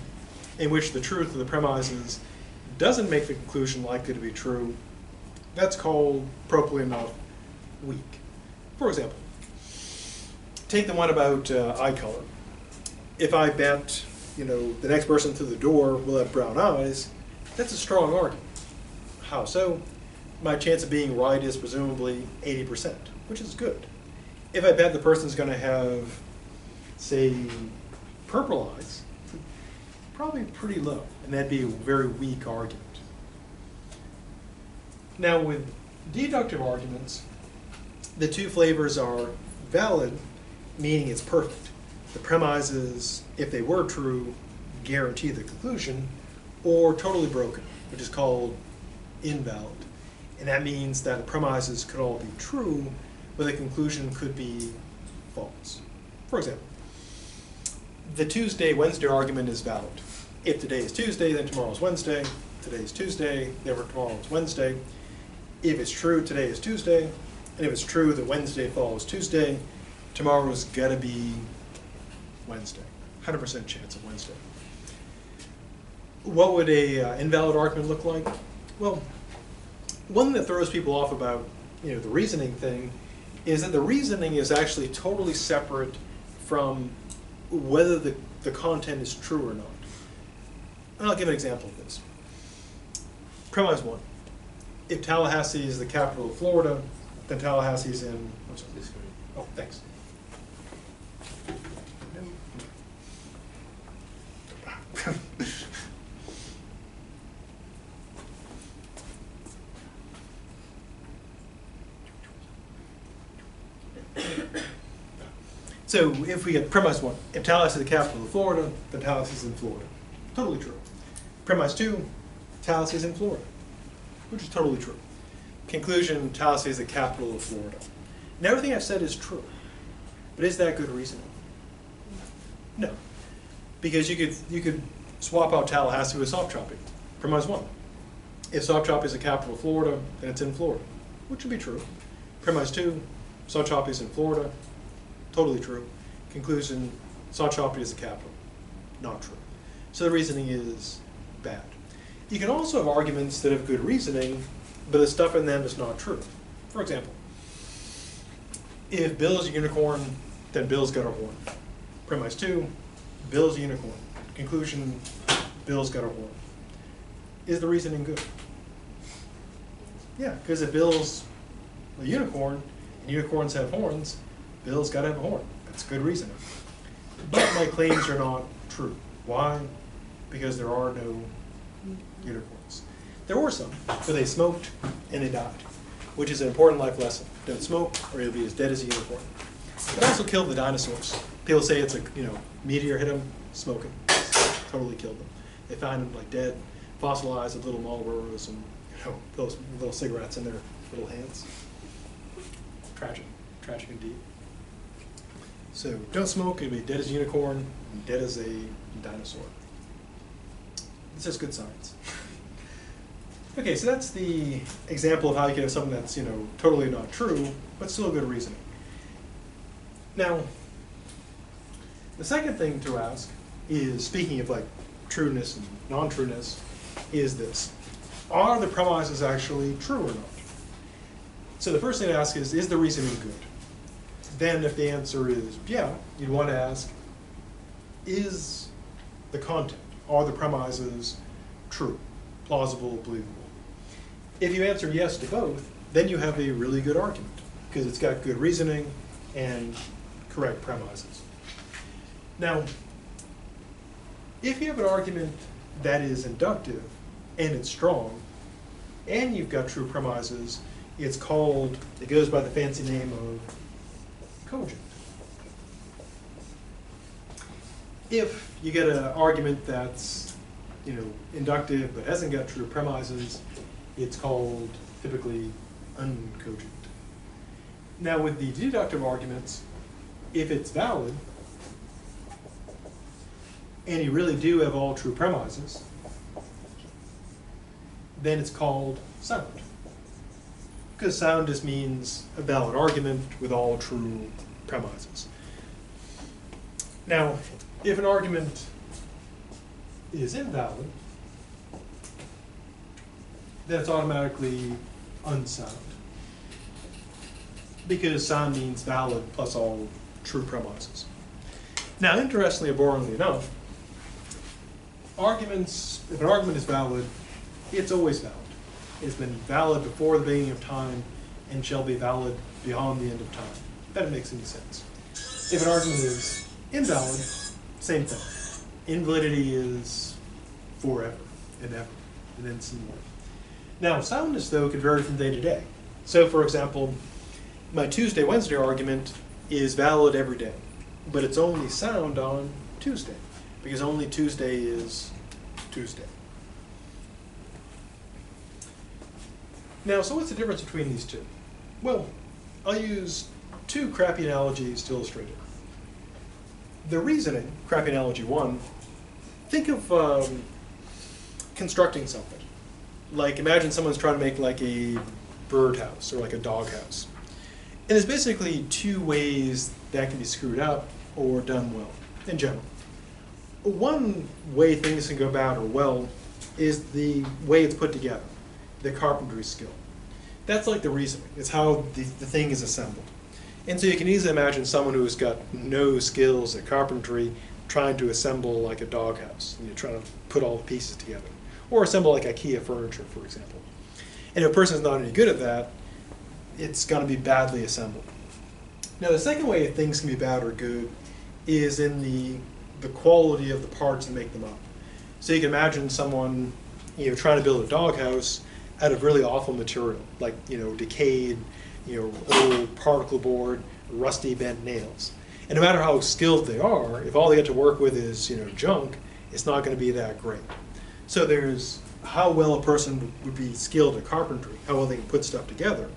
in which the truth of the premises doesn't make the conclusion likely to be true, that's called, appropriately enough, weak. For example, take the one about eye color. If I bet, the next person through the door will have brown eyes, that's a strong argument. How so? My chance of being right is presumably 80%, which is good. If I bet the person's going to have, say, purple eyes, probably pretty low, and that'd be a very weak argument. Now, with deductive arguments, the two flavors are valid, meaning it's perfect. The premises, if they were true, guarantee the conclusion, or totally broken, which is called invalid. And that means that the premises could all be true, but the conclusion could be false. For example, the Tuesday-Wednesday argument is valid. If today is Tuesday, then tomorrow is Wednesday. Today is Tuesday, therefore tomorrow is Wednesday. If it's true, today is Tuesday. And if it's true that Wednesday follows Tuesday, tomorrow's gotta be Wednesday. 100% chance of Wednesday. What would a invalid argument look like? Well, one that throws people off about the reasoning thing is that the reasoning is actually totally separate from whether the content is true or not. And I'll give an example of this. Premise one. If Tallahassee is the capital of Florida, then Tallahassee's in, oh, thanks. So if we get premise one, if Tallahassee is the capital of Florida, then Tallahassee is in Florida. Totally true. Premise two, Tallahassee is in Florida, which is totally true. Conclusion, Tallahassee is the capital of Florida. Now everything I've said is true, but is that good reasoning? No, because you could swap out Tallahassee with Sopchoppy. Premise one, if Sopchoppy is the capital of Florida, then it's in Florida, which would be true. Premise two, Sopchoppy is in Florida. Totally true. Conclusion, Sopchoppy is the capital. Not true. So the reasoning is bad. You can also have arguments that have good reasoning, but the stuff in them is not true. For example, if Bill is a unicorn, then Bill's got a horn. Premise two, Bill's a unicorn. Conclusion, Bill's got a horn. Is the reasoning good? Yeah, because if Bill's a unicorn, and unicorns have horns, Bill's got to have a horn. That's good reasoning. But my claims are not true. Why? Because there are no unicorns. There were some, but they smoked and they died, which is an important life lesson. Don't smoke or you'll be as dead as a unicorn. It also killed the dinosaurs. People say it's a meteor hit them, smoking. Totally killed them. They found them like dead, fossilized with little Marlboros and those little cigarettes in their little hands. Tragic. Tragic indeed. So don't smoke, you'll be dead as a unicorn, and dead as a dinosaur. This is good science. Okay, so that's the example of how you can have something that's totally not true, but still good reasoning. Now, The second thing to ask is, speaking of like trueness and non-trueness, is this. Are the premises actually true or not? So the first thing to ask is the reasoning good? Then if the answer is yeah, you'd want to ask, is the content, are the premises true, plausible, believable? If you answer yes to both, then you have a really good argument, because it's got good reasoning and correct premises. Now, if you have an argument that is inductive and it's strong, and you've got true premises, it goes by the fancy name of cogent. If you get an argument that's inductive but hasn't got true premises, it's called typically uncogent. Now with the deductive arguments, if it's valid, and you really do have all true premises, then it's called sound. Because sound just means a valid argument with all true premises. Now, if an argument is invalid, then it's automatically unsound. Because sound means valid plus all true premises. Now, interestingly or boringly enough, if an argument is valid, it's always valid. It's been valid before the beginning of time and shall be valid beyond the end of time. If that makes any sense. If an argument is invalid, same thing. Invalidity is forever and ever, and then some more. Now, soundness, though, could vary from day to day. So, for example, my Tuesday-Wednesday argument is valid every day, but it's only sound on Tuesday, because only Tuesday is Tuesday. Now, so what's the difference between these two? Well, I'll use two crappy analogies to illustrate it. The reasoning, crappy analogy one, think of constructing something. Like, imagine someone's trying to make like a birdhouse or like a doghouse. And there's basically two ways that can be screwed up or done well, in general. One way things can go bad or well is the way it's put together, the carpentry skill. That's like the reasoning. It's how the thing is assembled. And so you can easily imagine someone who's got no skills at carpentry trying to assemble like a doghouse, trying to put all the pieces together. Or assemble like IKEA furniture, for example. And if a person's not any good at that, it's going to be badly assembled. Now the second way things can be bad or good is in the quality of the parts that make them up. So you can imagine someone trying to build a doghouse out of really awful material, like decayed, old particle board, rusty bent nails. And no matter how skilled they are, if all they get to work with is junk, it's not going to be that great. So there's how well a person would be skilled at carpentry, how well they can put stuff together.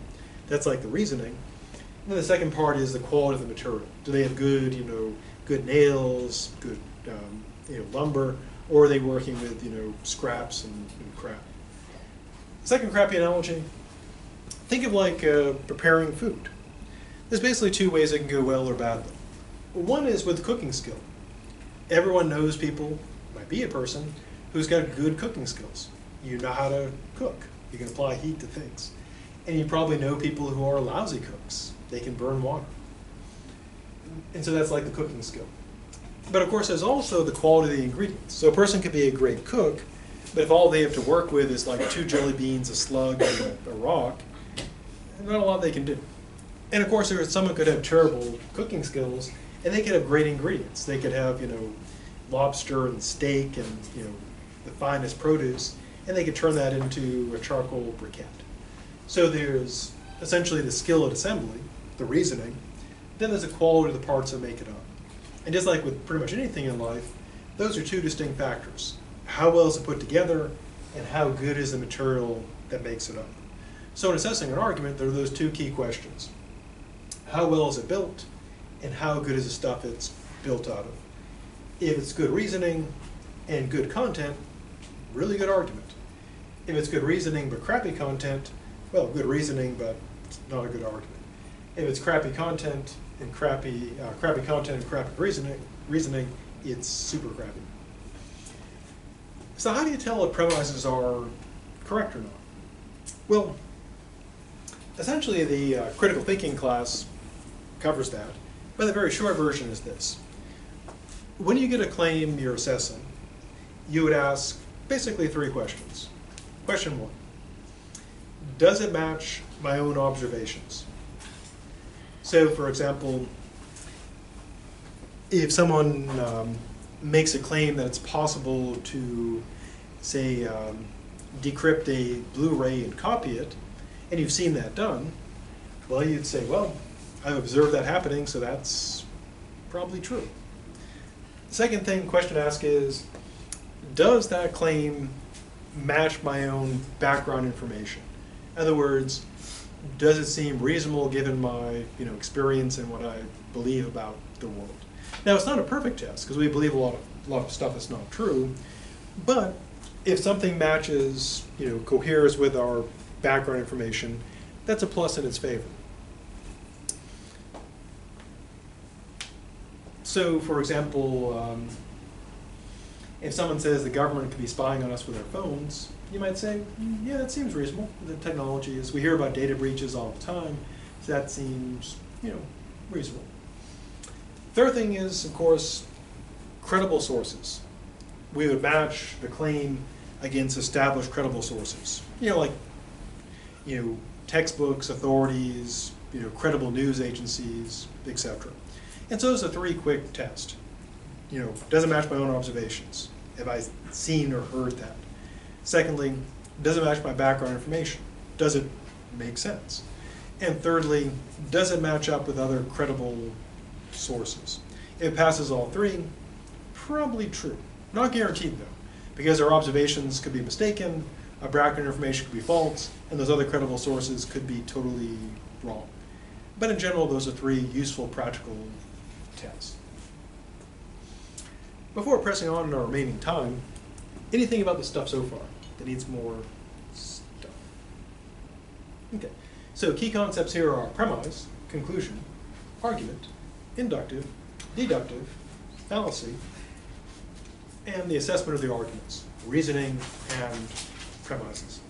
That's like the reasoning. And then the second part is the quality of the material. Do they have good, good nails, good, lumber, or are they working with, scraps and crap? Second crappy analogy, think of like preparing food. There's basically two ways it can go well or badly. One is with cooking skill. Everyone knows people, might be a person, who's got good cooking skills. You know how to cook. You can apply heat to things. And you probably know people who are lousy cooks. They can burn water. And so that's like the cooking skill. But of course, there's also the quality of the ingredients. So a person could be a great cook, but if all they have to work with is like 2 jelly beans, a slug, and a rock, not a lot they can do. And of course, someone could have terrible cooking skills, and they could have great ingredients. They could have, lobster and steak and, the finest produce, and they could turn that into a charcoal briquette. So there's essentially the skill at assembly, the reasoning, then there's the quality of the parts that make it up. And just like with pretty much anything in life, those are two distinct factors. How well is it put together, and how good is the material that makes it up? So in assessing an argument, there are those two key questions. How well is it built, and how good is the stuff it's built out of? If it's good reasoning and good content, really good argument. If it's good reasoning but crappy content, well, good reasoning but not a good argument. If it's crappy content and crappy reasoning, reasoning, it's super crappy. So how do you tell if premises are correct or not? Well, essentially the critical thinking class covers that, but the very short version is this. When you get a claim you're assessing, you would ask basically 3 questions. Question 1, does it match my own observations? So for example, if someone makes a claim that it's possible to, say, decrypt a Blu-ray and copy it, and you've seen that done, well, you'd say, well, I've observed that happening, so that's probably true. The second question to ask is, does that claim match my own background information? In other words, does it seem reasonable given my experience and what I believe about the world? Now, it's not a perfect test, because we believe a lot of stuff that's not true, but if something matches, coheres with our background information, that's a plus in its favor. So, for example, if someone says the government could be spying on us with their phones, you might say, yeah, that seems reasonable. The technology is, we hear about data breaches all the time, so that seems, reasonable. Third thing is, of course, credible sources. We would match the claim against established credible sources. Like, textbooks, authorities, credible news agencies, etc. And so those are 3 quick tests. Does it match my own observations? Have I seen or heard that? Secondly, does it match my background information? Does it make sense? And thirdly, does it match up with other credible sources? If it passes all 3, probably true. Not guaranteed though, because our observations could be mistaken, our background information could be false, and those other credible sources could be totally wrong. But in general, those are 3 useful practical tests. Before pressing on in our remaining time, anything about the stuff so far that needs more stuff? Okay, so key concepts here are premise, conclusion, argument, inductive, deductive, fallacy, and the assessment of the arguments, reasoning, and premises.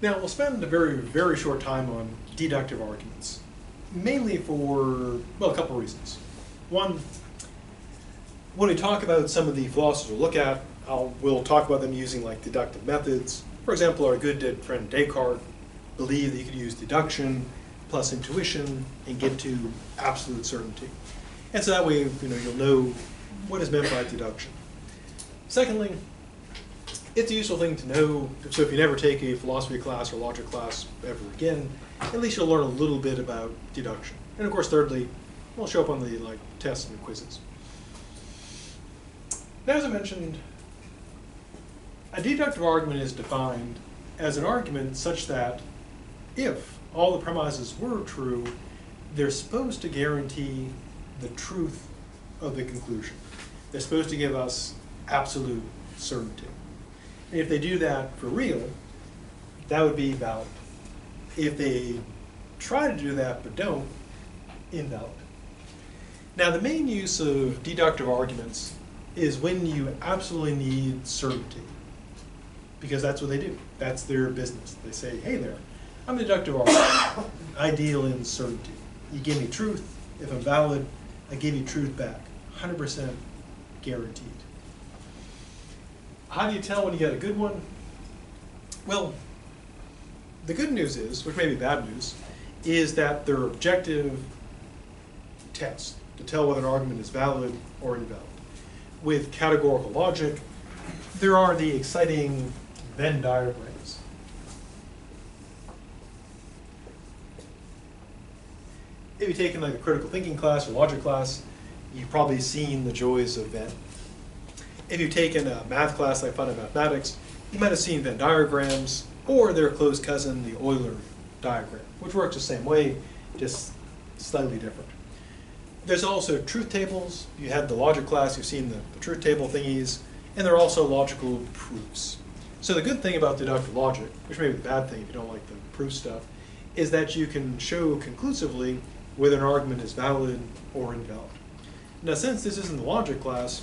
Now, we'll spend a very, very short time on deductive arguments, mainly for, well, a couple of reasons. One, when we talk about some of the philosophers we'll look at, we'll talk about them using like deductive methods. For example, our good dead friend Descartes believed that you could use deduction plus intuition and get to absolute certainty. And so that way, you'll know what is meant by deduction. Secondly, it's a useful thing to know, so if you never take a philosophy class or logic class ever again, at least you'll learn a little bit about deduction. And of course, thirdly, it'll show up on the tests and quizzes. Now, as I mentioned, a deductive argument is defined as an argument such that if all the premises were true, they're supposed to guarantee the truth of the conclusion. They're supposed to give us absolute certainty. And if they do that for real, that would be valid. If they try to do that but don't, invalid. Now, the main use of deductive arguments is when you absolutely need certainty, because that's what they do. That's their business. They say, hey there, I'm a deductive argument. I deal in certainty. You give me truth. If I'm valid, I give you truth back. 100% guaranteed. How do you tell when you get a good one? Well, the good news is, which may be bad news, is that they're objective tests to tell whether an argument is valid or invalid. With categorical logic, there are the exciting Venn diagrams. If you've taken like a critical thinking class or logic class, you've probably seen the joys of Venn. If you've taken a math class like Fun of Mathematics, you might have seen Venn diagrams, or their close cousin, the Euler diagram, which works the same way, just slightly different. There's also truth tables. You had the logic class, you've seen the truth table thingies, and there are also logical proofs. So the good thing about deductive logic, which may be the bad thing if you don't like the proof stuff, is that you can show conclusively whether an argument is valid or invalid. Now, since this isn't the logic class,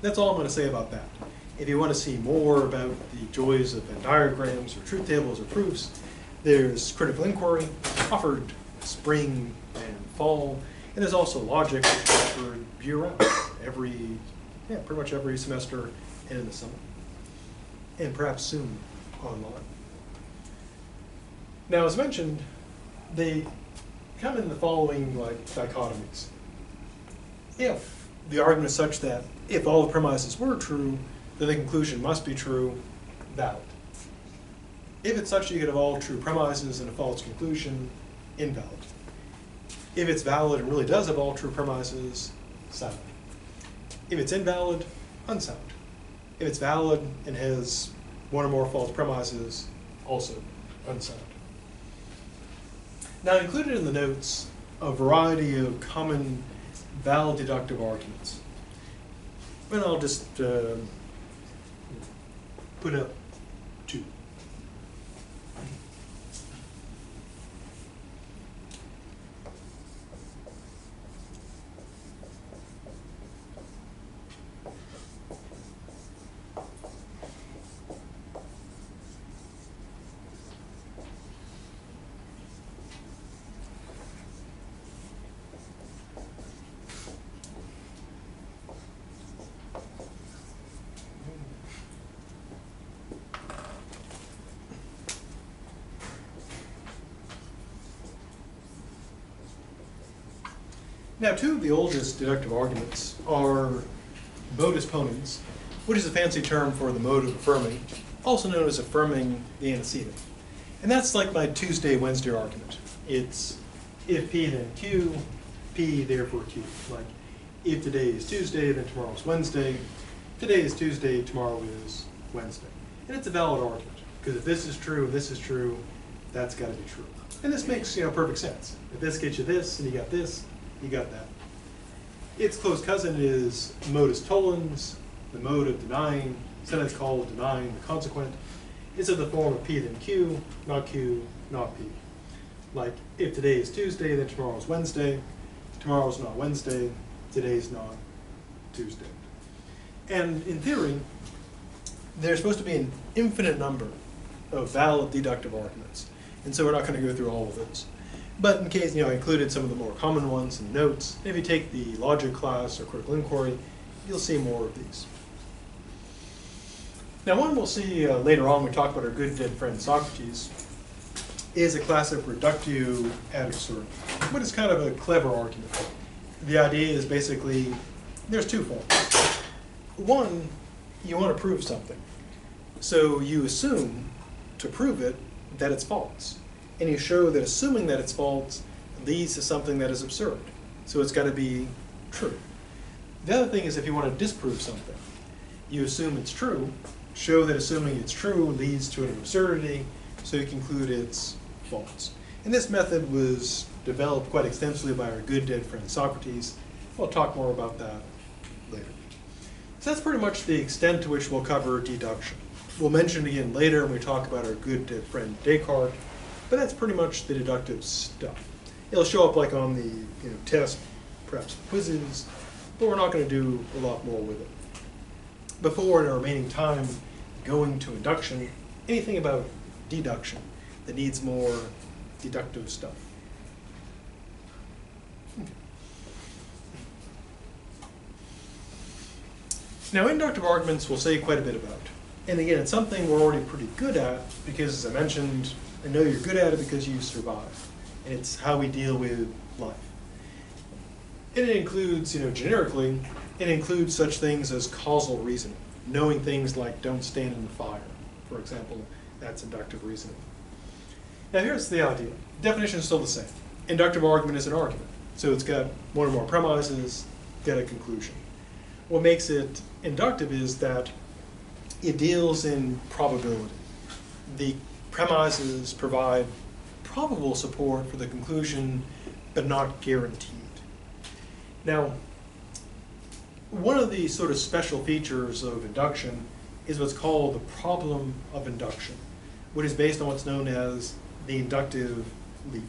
that's all I'm going to say about that. If you want to see more about the joys of Venn diagrams or truth tables or proofs, there's critical inquiry, offered spring and fall, and there's also logic, which is offered year-round, pretty much every semester and in the summer, and perhaps soon online. Now, as mentioned, they come in the following dichotomies. If the argument is such that if all the premises were true, then the conclusion must be true, valid. If it's such that you could have all true premises and a false conclusion, invalid. If it's valid and really does have all true premises, sound. If it's invalid, unsound. If it's valid and has one or more false premises, also unsound. Now, included in the notes, a variety of common valid deductive arguments. And I'll just put up two. Now, two of the oldest deductive arguments are modus ponens, which is a fancy term for the mode of affirming, also known as affirming the antecedent. And that's like my Tuesday, Wednesday argument. It's if P then Q, P therefore Q. Like if today is Tuesday, then tomorrow's Wednesday. Today is Tuesday, tomorrow is Wednesday. And it's a valid argument, because if this is true and this is true, that's got to be true. And this makes perfect sense. If this gets you this and you got this, you got that. Its close cousin is modus tollens, the mode of denying, sometimes called denying the consequent. It's of the form of P then Q, not P. Like if today is Tuesday, then tomorrow's Wednesday. Tomorrow's not Wednesday, today's not Tuesday. And in theory, there's supposed to be an infinite number of valid deductive arguments. And so we're not going to go through all of those. But in case, I included some of the more common ones in the notes. If you take the logic class or critical inquiry, you'll see more of these. Now, one we'll see later on when we talk about our good dead friend Socrates is a classic reductio ad absurdum, but it's kind of a clever argument. The idea is basically there's two forms. One, you want to prove something. So you assume, to prove it, that it's false. And you show that assuming that it's false leads to something that is absurd. So it's got to be true. The other thing is if you want to disprove something, you assume it's true, show that assuming it's true leads to an absurdity, so you conclude it's false. And this method was developed quite extensively by our good dead friend Socrates. We'll talk more about that later. So that's pretty much the extent to which we'll cover deduction. We'll mention it again later when we talk about our good dead friend Descartes. But that's pretty much the deductive stuff. It'll show up like on the test, perhaps quizzes, but we're not going to do a lot more with it. Before, in our remaining time, going to induction, anything about deduction that needs more deductive stuff. Now, inductive arguments we'll say quite a bit about. And again, it's something we're already pretty good at because, as I mentioned, I know you're good at it because you survive. And it's how we deal with life. And it includes, generically, it includes such things as causal reasoning. Knowing things like don't stand in the fire, for example, that's inductive reasoning. Now here's the idea. Definition is still the same. Inductive argument is an argument. So it's got one or more premises, got a conclusion. What makes it inductive is that it deals in probability. The premises provide probable support for the conclusion, but not guaranteed. Now, one of the sort of special features of induction is what's called the Problem of Induction, which is based on what's known as the Inductive Leap.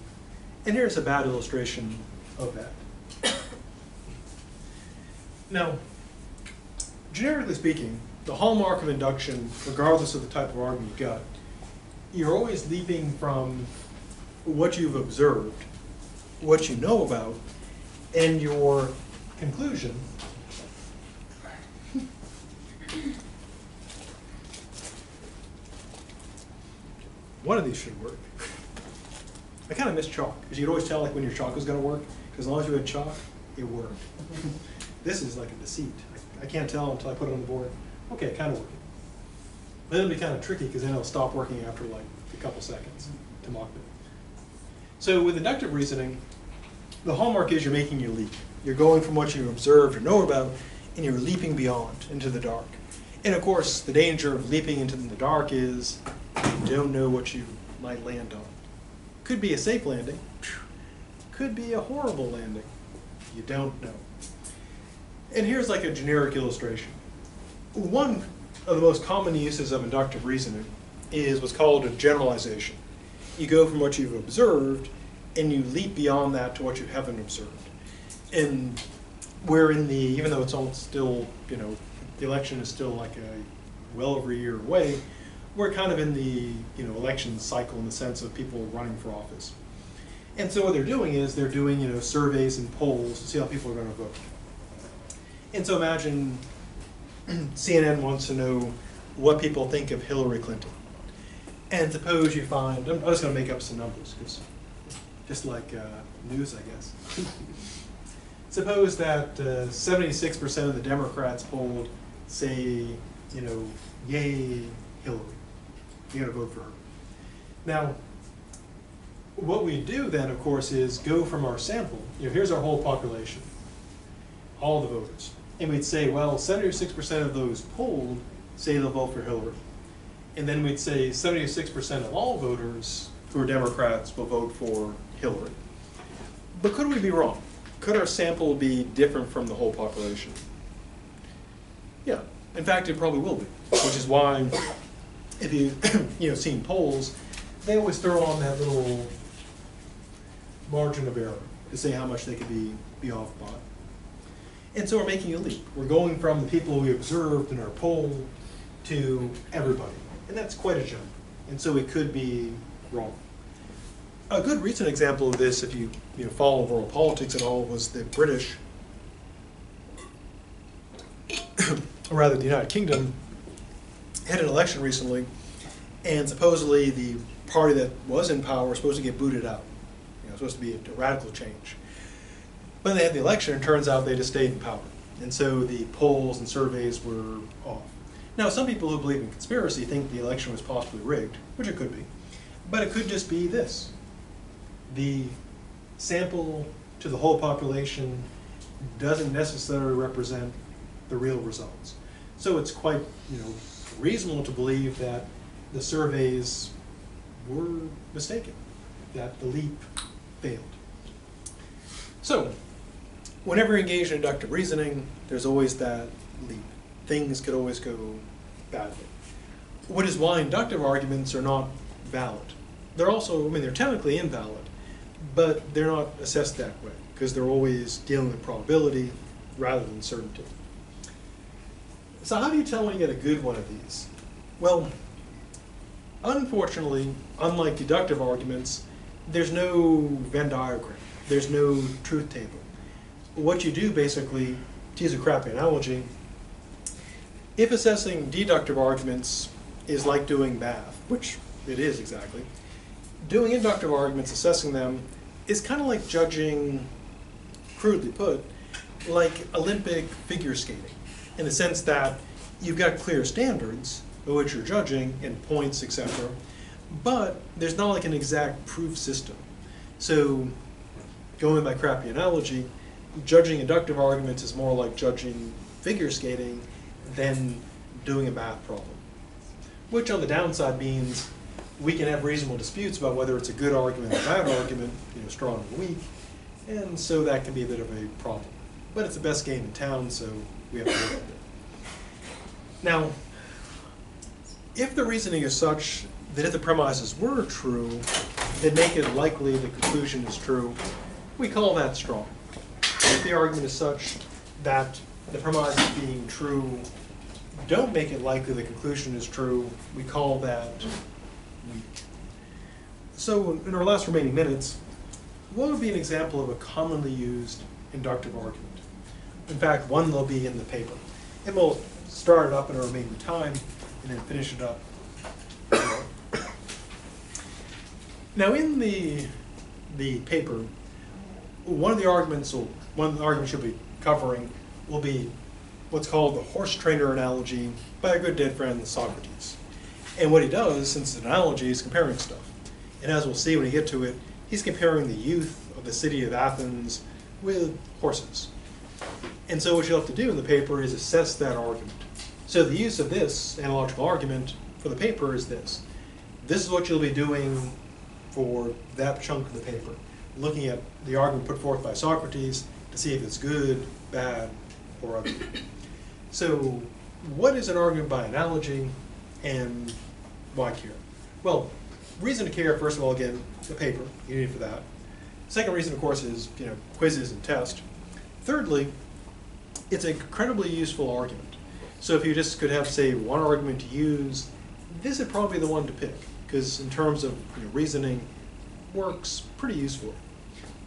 And here's a bad illustration of that. Now, generically speaking, the hallmark of induction, regardless of the type of argument you've got, you're always leaping from what you've observed, what you know about, and your conclusion one of these should work. I kind of miss chalk, because you could always tell like when your chalk was going to work, because as long as you had chalk, it worked. This is like a deceit. I can't tell until I put it on the board. Okay, it kind of worked. Then it'll be kind of tricky, because then it'll stop working after like a couple seconds to mock it. So with inductive reasoning, the hallmark is you're making your leap. You're going from what you observed or know about, and you're leaping beyond into the dark. And of course, the danger of leaping into the dark is you don't know what you might land on. Could be a safe landing, could be a horrible landing. You don't know. And here's like a generic illustration. One of the most common uses of inductive reasoning is what's called a generalization. You go from what you've observed and you leap beyond that to what you haven't observed. And we're in the, even though it's all still, you know, the election is still like well over a year away, we're kind of in the, you know, election cycle in the sense of people running for office. And so what they're doing is they're doing, you know, surveys and polls to see how people are going to vote. And so imagine CNN wants to know what people think of Hillary Clinton. And suppose you find, I'm just going to make up some numbers, because just like news, I guess. Suppose that 76% of the Democrats polled say, you know, yay Hillary. You're going to vote for her. Now, what we do then, of course, is go from our sample. You know, here's our whole population, all the voters. And we'd say, well, 76% of those polled say they'll vote for Hillary. And then we'd say 76% of all voters who are Democrats will vote for Hillary. But could we be wrong? Could our sample be different from the whole population? Yeah. In fact, it probably will be, which is why if you've seen polls, they always throw on that little margin of error to say how much they could be off by. And so we're making a leap. We're going from the people we observed in our poll to everybody. And that's quite a jump. And so it could be wrong. A good recent example of this, if you follow world politics at all, was the British, or rather the United Kingdom, had an election recently, and supposedly the party that was in power was supposed to get booted out. It was supposed to be a radical change. But they had the election, and it turns out they just stayed in power. And so the polls and surveys were off. Now, some people who believe in conspiracy think the election was possibly rigged, which it could be. But it could just be this. The sample to the whole population doesn't necessarily represent the real results. So it's quite, reasonable to believe that the surveys were mistaken, that the leap failed. So, whenever you engage in inductive reasoning, there's always that leap. Things could always go badly. Which is why inductive arguments are not valid. They're also, they're technically invalid, but they're not assessed that way, because they're always dealing with probability rather than certainty. So how do you tell when you get a good one of these? Well, unfortunately, unlike deductive arguments, there's no Venn diagram. There's no truth table. What you do basically, to use a crappy analogy, if assessing deductive arguments is like doing math, which it is exactly, doing inductive arguments, assessing them, is kind of like judging, crudely put, like Olympic figure skating, in the sense that you've got clear standards by which you're judging and points, etc., but there's not like an exact proof system. So, going with my crappy analogy, judging inductive arguments is more like judging figure skating than doing a math problem. Which on the downside means we can have reasonable disputes about whether it's a good argument or a bad argument, strong or weak, and so that can be a bit of a problem. But it's the best game in town, so we have to work with it. Now, If the reasoning is such that if the premises were true, that make it likely the conclusion is true, we call that strong. If the argument is such that the premises being true don't make it likely the conclusion is true, we call that weak. So in our last remaining minutes, what would be an example of a commonly used inductive argument? In fact, one will be in the paper. And we'll start it up in our remaining time and then finish it up. Now in the paper, one of the arguments you'll be covering will be what's called the horse trainer analogy by our good dead friend Socrates. And what he does, since it's an analogy, is comparing stuff. And as we'll see when we get to it, he's comparing the youth of the city of Athens with horses. And so what you'll have to do in the paper is assess that argument. So the use of this analogical argument for the paper is this. This is what you'll be doing for that chunk of the paper, looking at the argument put forth by Socrates to see if it's good, bad, or ugly. So what is an argument by analogy, and why care? Well, reason to care, first of all, again, the paper, you need it for that. Second reason, of course, is quizzes and tests. Thirdly, it's an incredibly useful argument. So if you just could have, say, one argument to use, this would probably be the one to pick, because in terms of reasoning, works pretty usefully.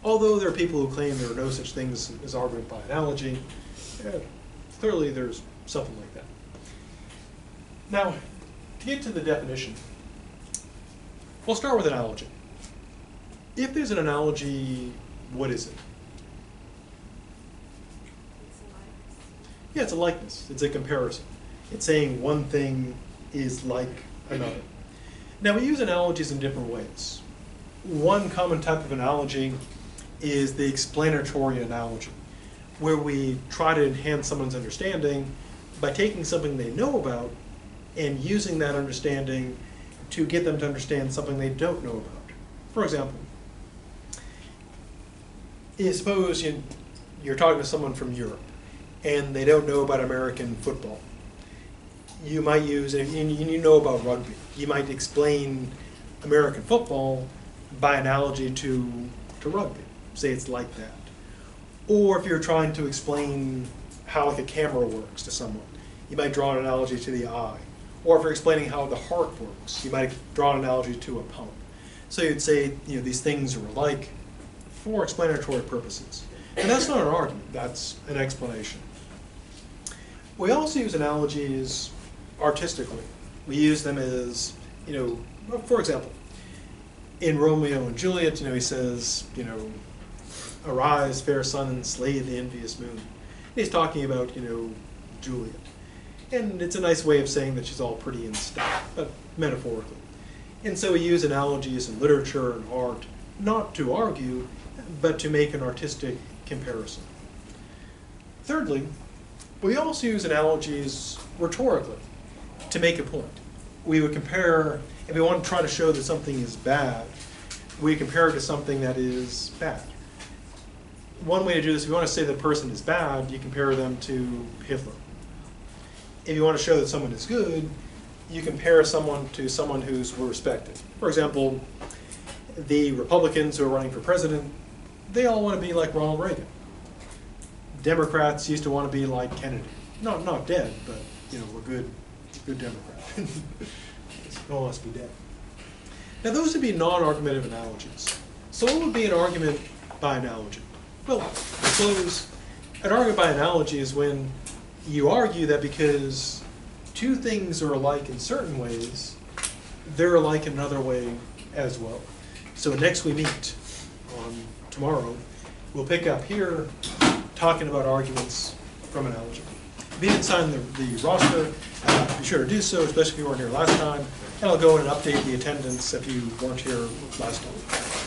Although there are people who claim there are no such things as argument by analogy, clearly there's something like that. Now, to get to the definition, we'll start with analogy. If there's an analogy, what is it? Yeah, it's a likeness. It's a comparison. It's saying one thing is like another. Now, we use analogies in different ways. One common type of analogy is the explanatory analogy, where we try to enhance someone's understanding by taking something they know about and using that understanding to get them to understand something they don't know about. For example, suppose you're talking to someone from Europe and they don't know about American football. You might use, and you know about rugby, you might explain American football by analogy to rugby. Say it's like that. Or if you're trying to explain how a camera works to someone, you might draw an analogy to the eye. Or if you're explaining how the heart works, you might draw an analogy to a pump. So you'd say, these things are alike for explanatory purposes. And that's not an argument, that's an explanation. We also use analogies artistically. We use them as, for example, in Romeo and Juliet, he says, arise, fair sun, and slay the envious moon. He's talking about, Juliet. And it's a nice way of saying that she's all pretty and stuff, but metaphorically. And so we use analogies in literature and art, not to argue, but to make an artistic comparison. Thirdly, we also use analogies rhetorically to make a point. We would compare, if we want to try to show that something is bad, we compare it to something that is bad. One way to do this, if you want to say that a person is bad, you compare them to Hitler. If you want to show that someone is good, you compare someone to someone who's respected. For example, the Republicans who are running for president, they all want to be like Ronald Reagan. Democrats used to want to be like Kennedy. Not dead, but a good Democrat. All must be dead. Now those would be non-argumentative analogies. So what would be an argument by analogy? Well, suppose an argument by analogy is when you argue that because two things are alike in certain ways, they're alike in another way as well. So next we meet on tomorrow, we'll pick up here talking about arguments from analogy. If you didn't sign the roster, be sure to do so, especially if you weren't here last time, and I'll go in and update the attendance if you weren't here last time.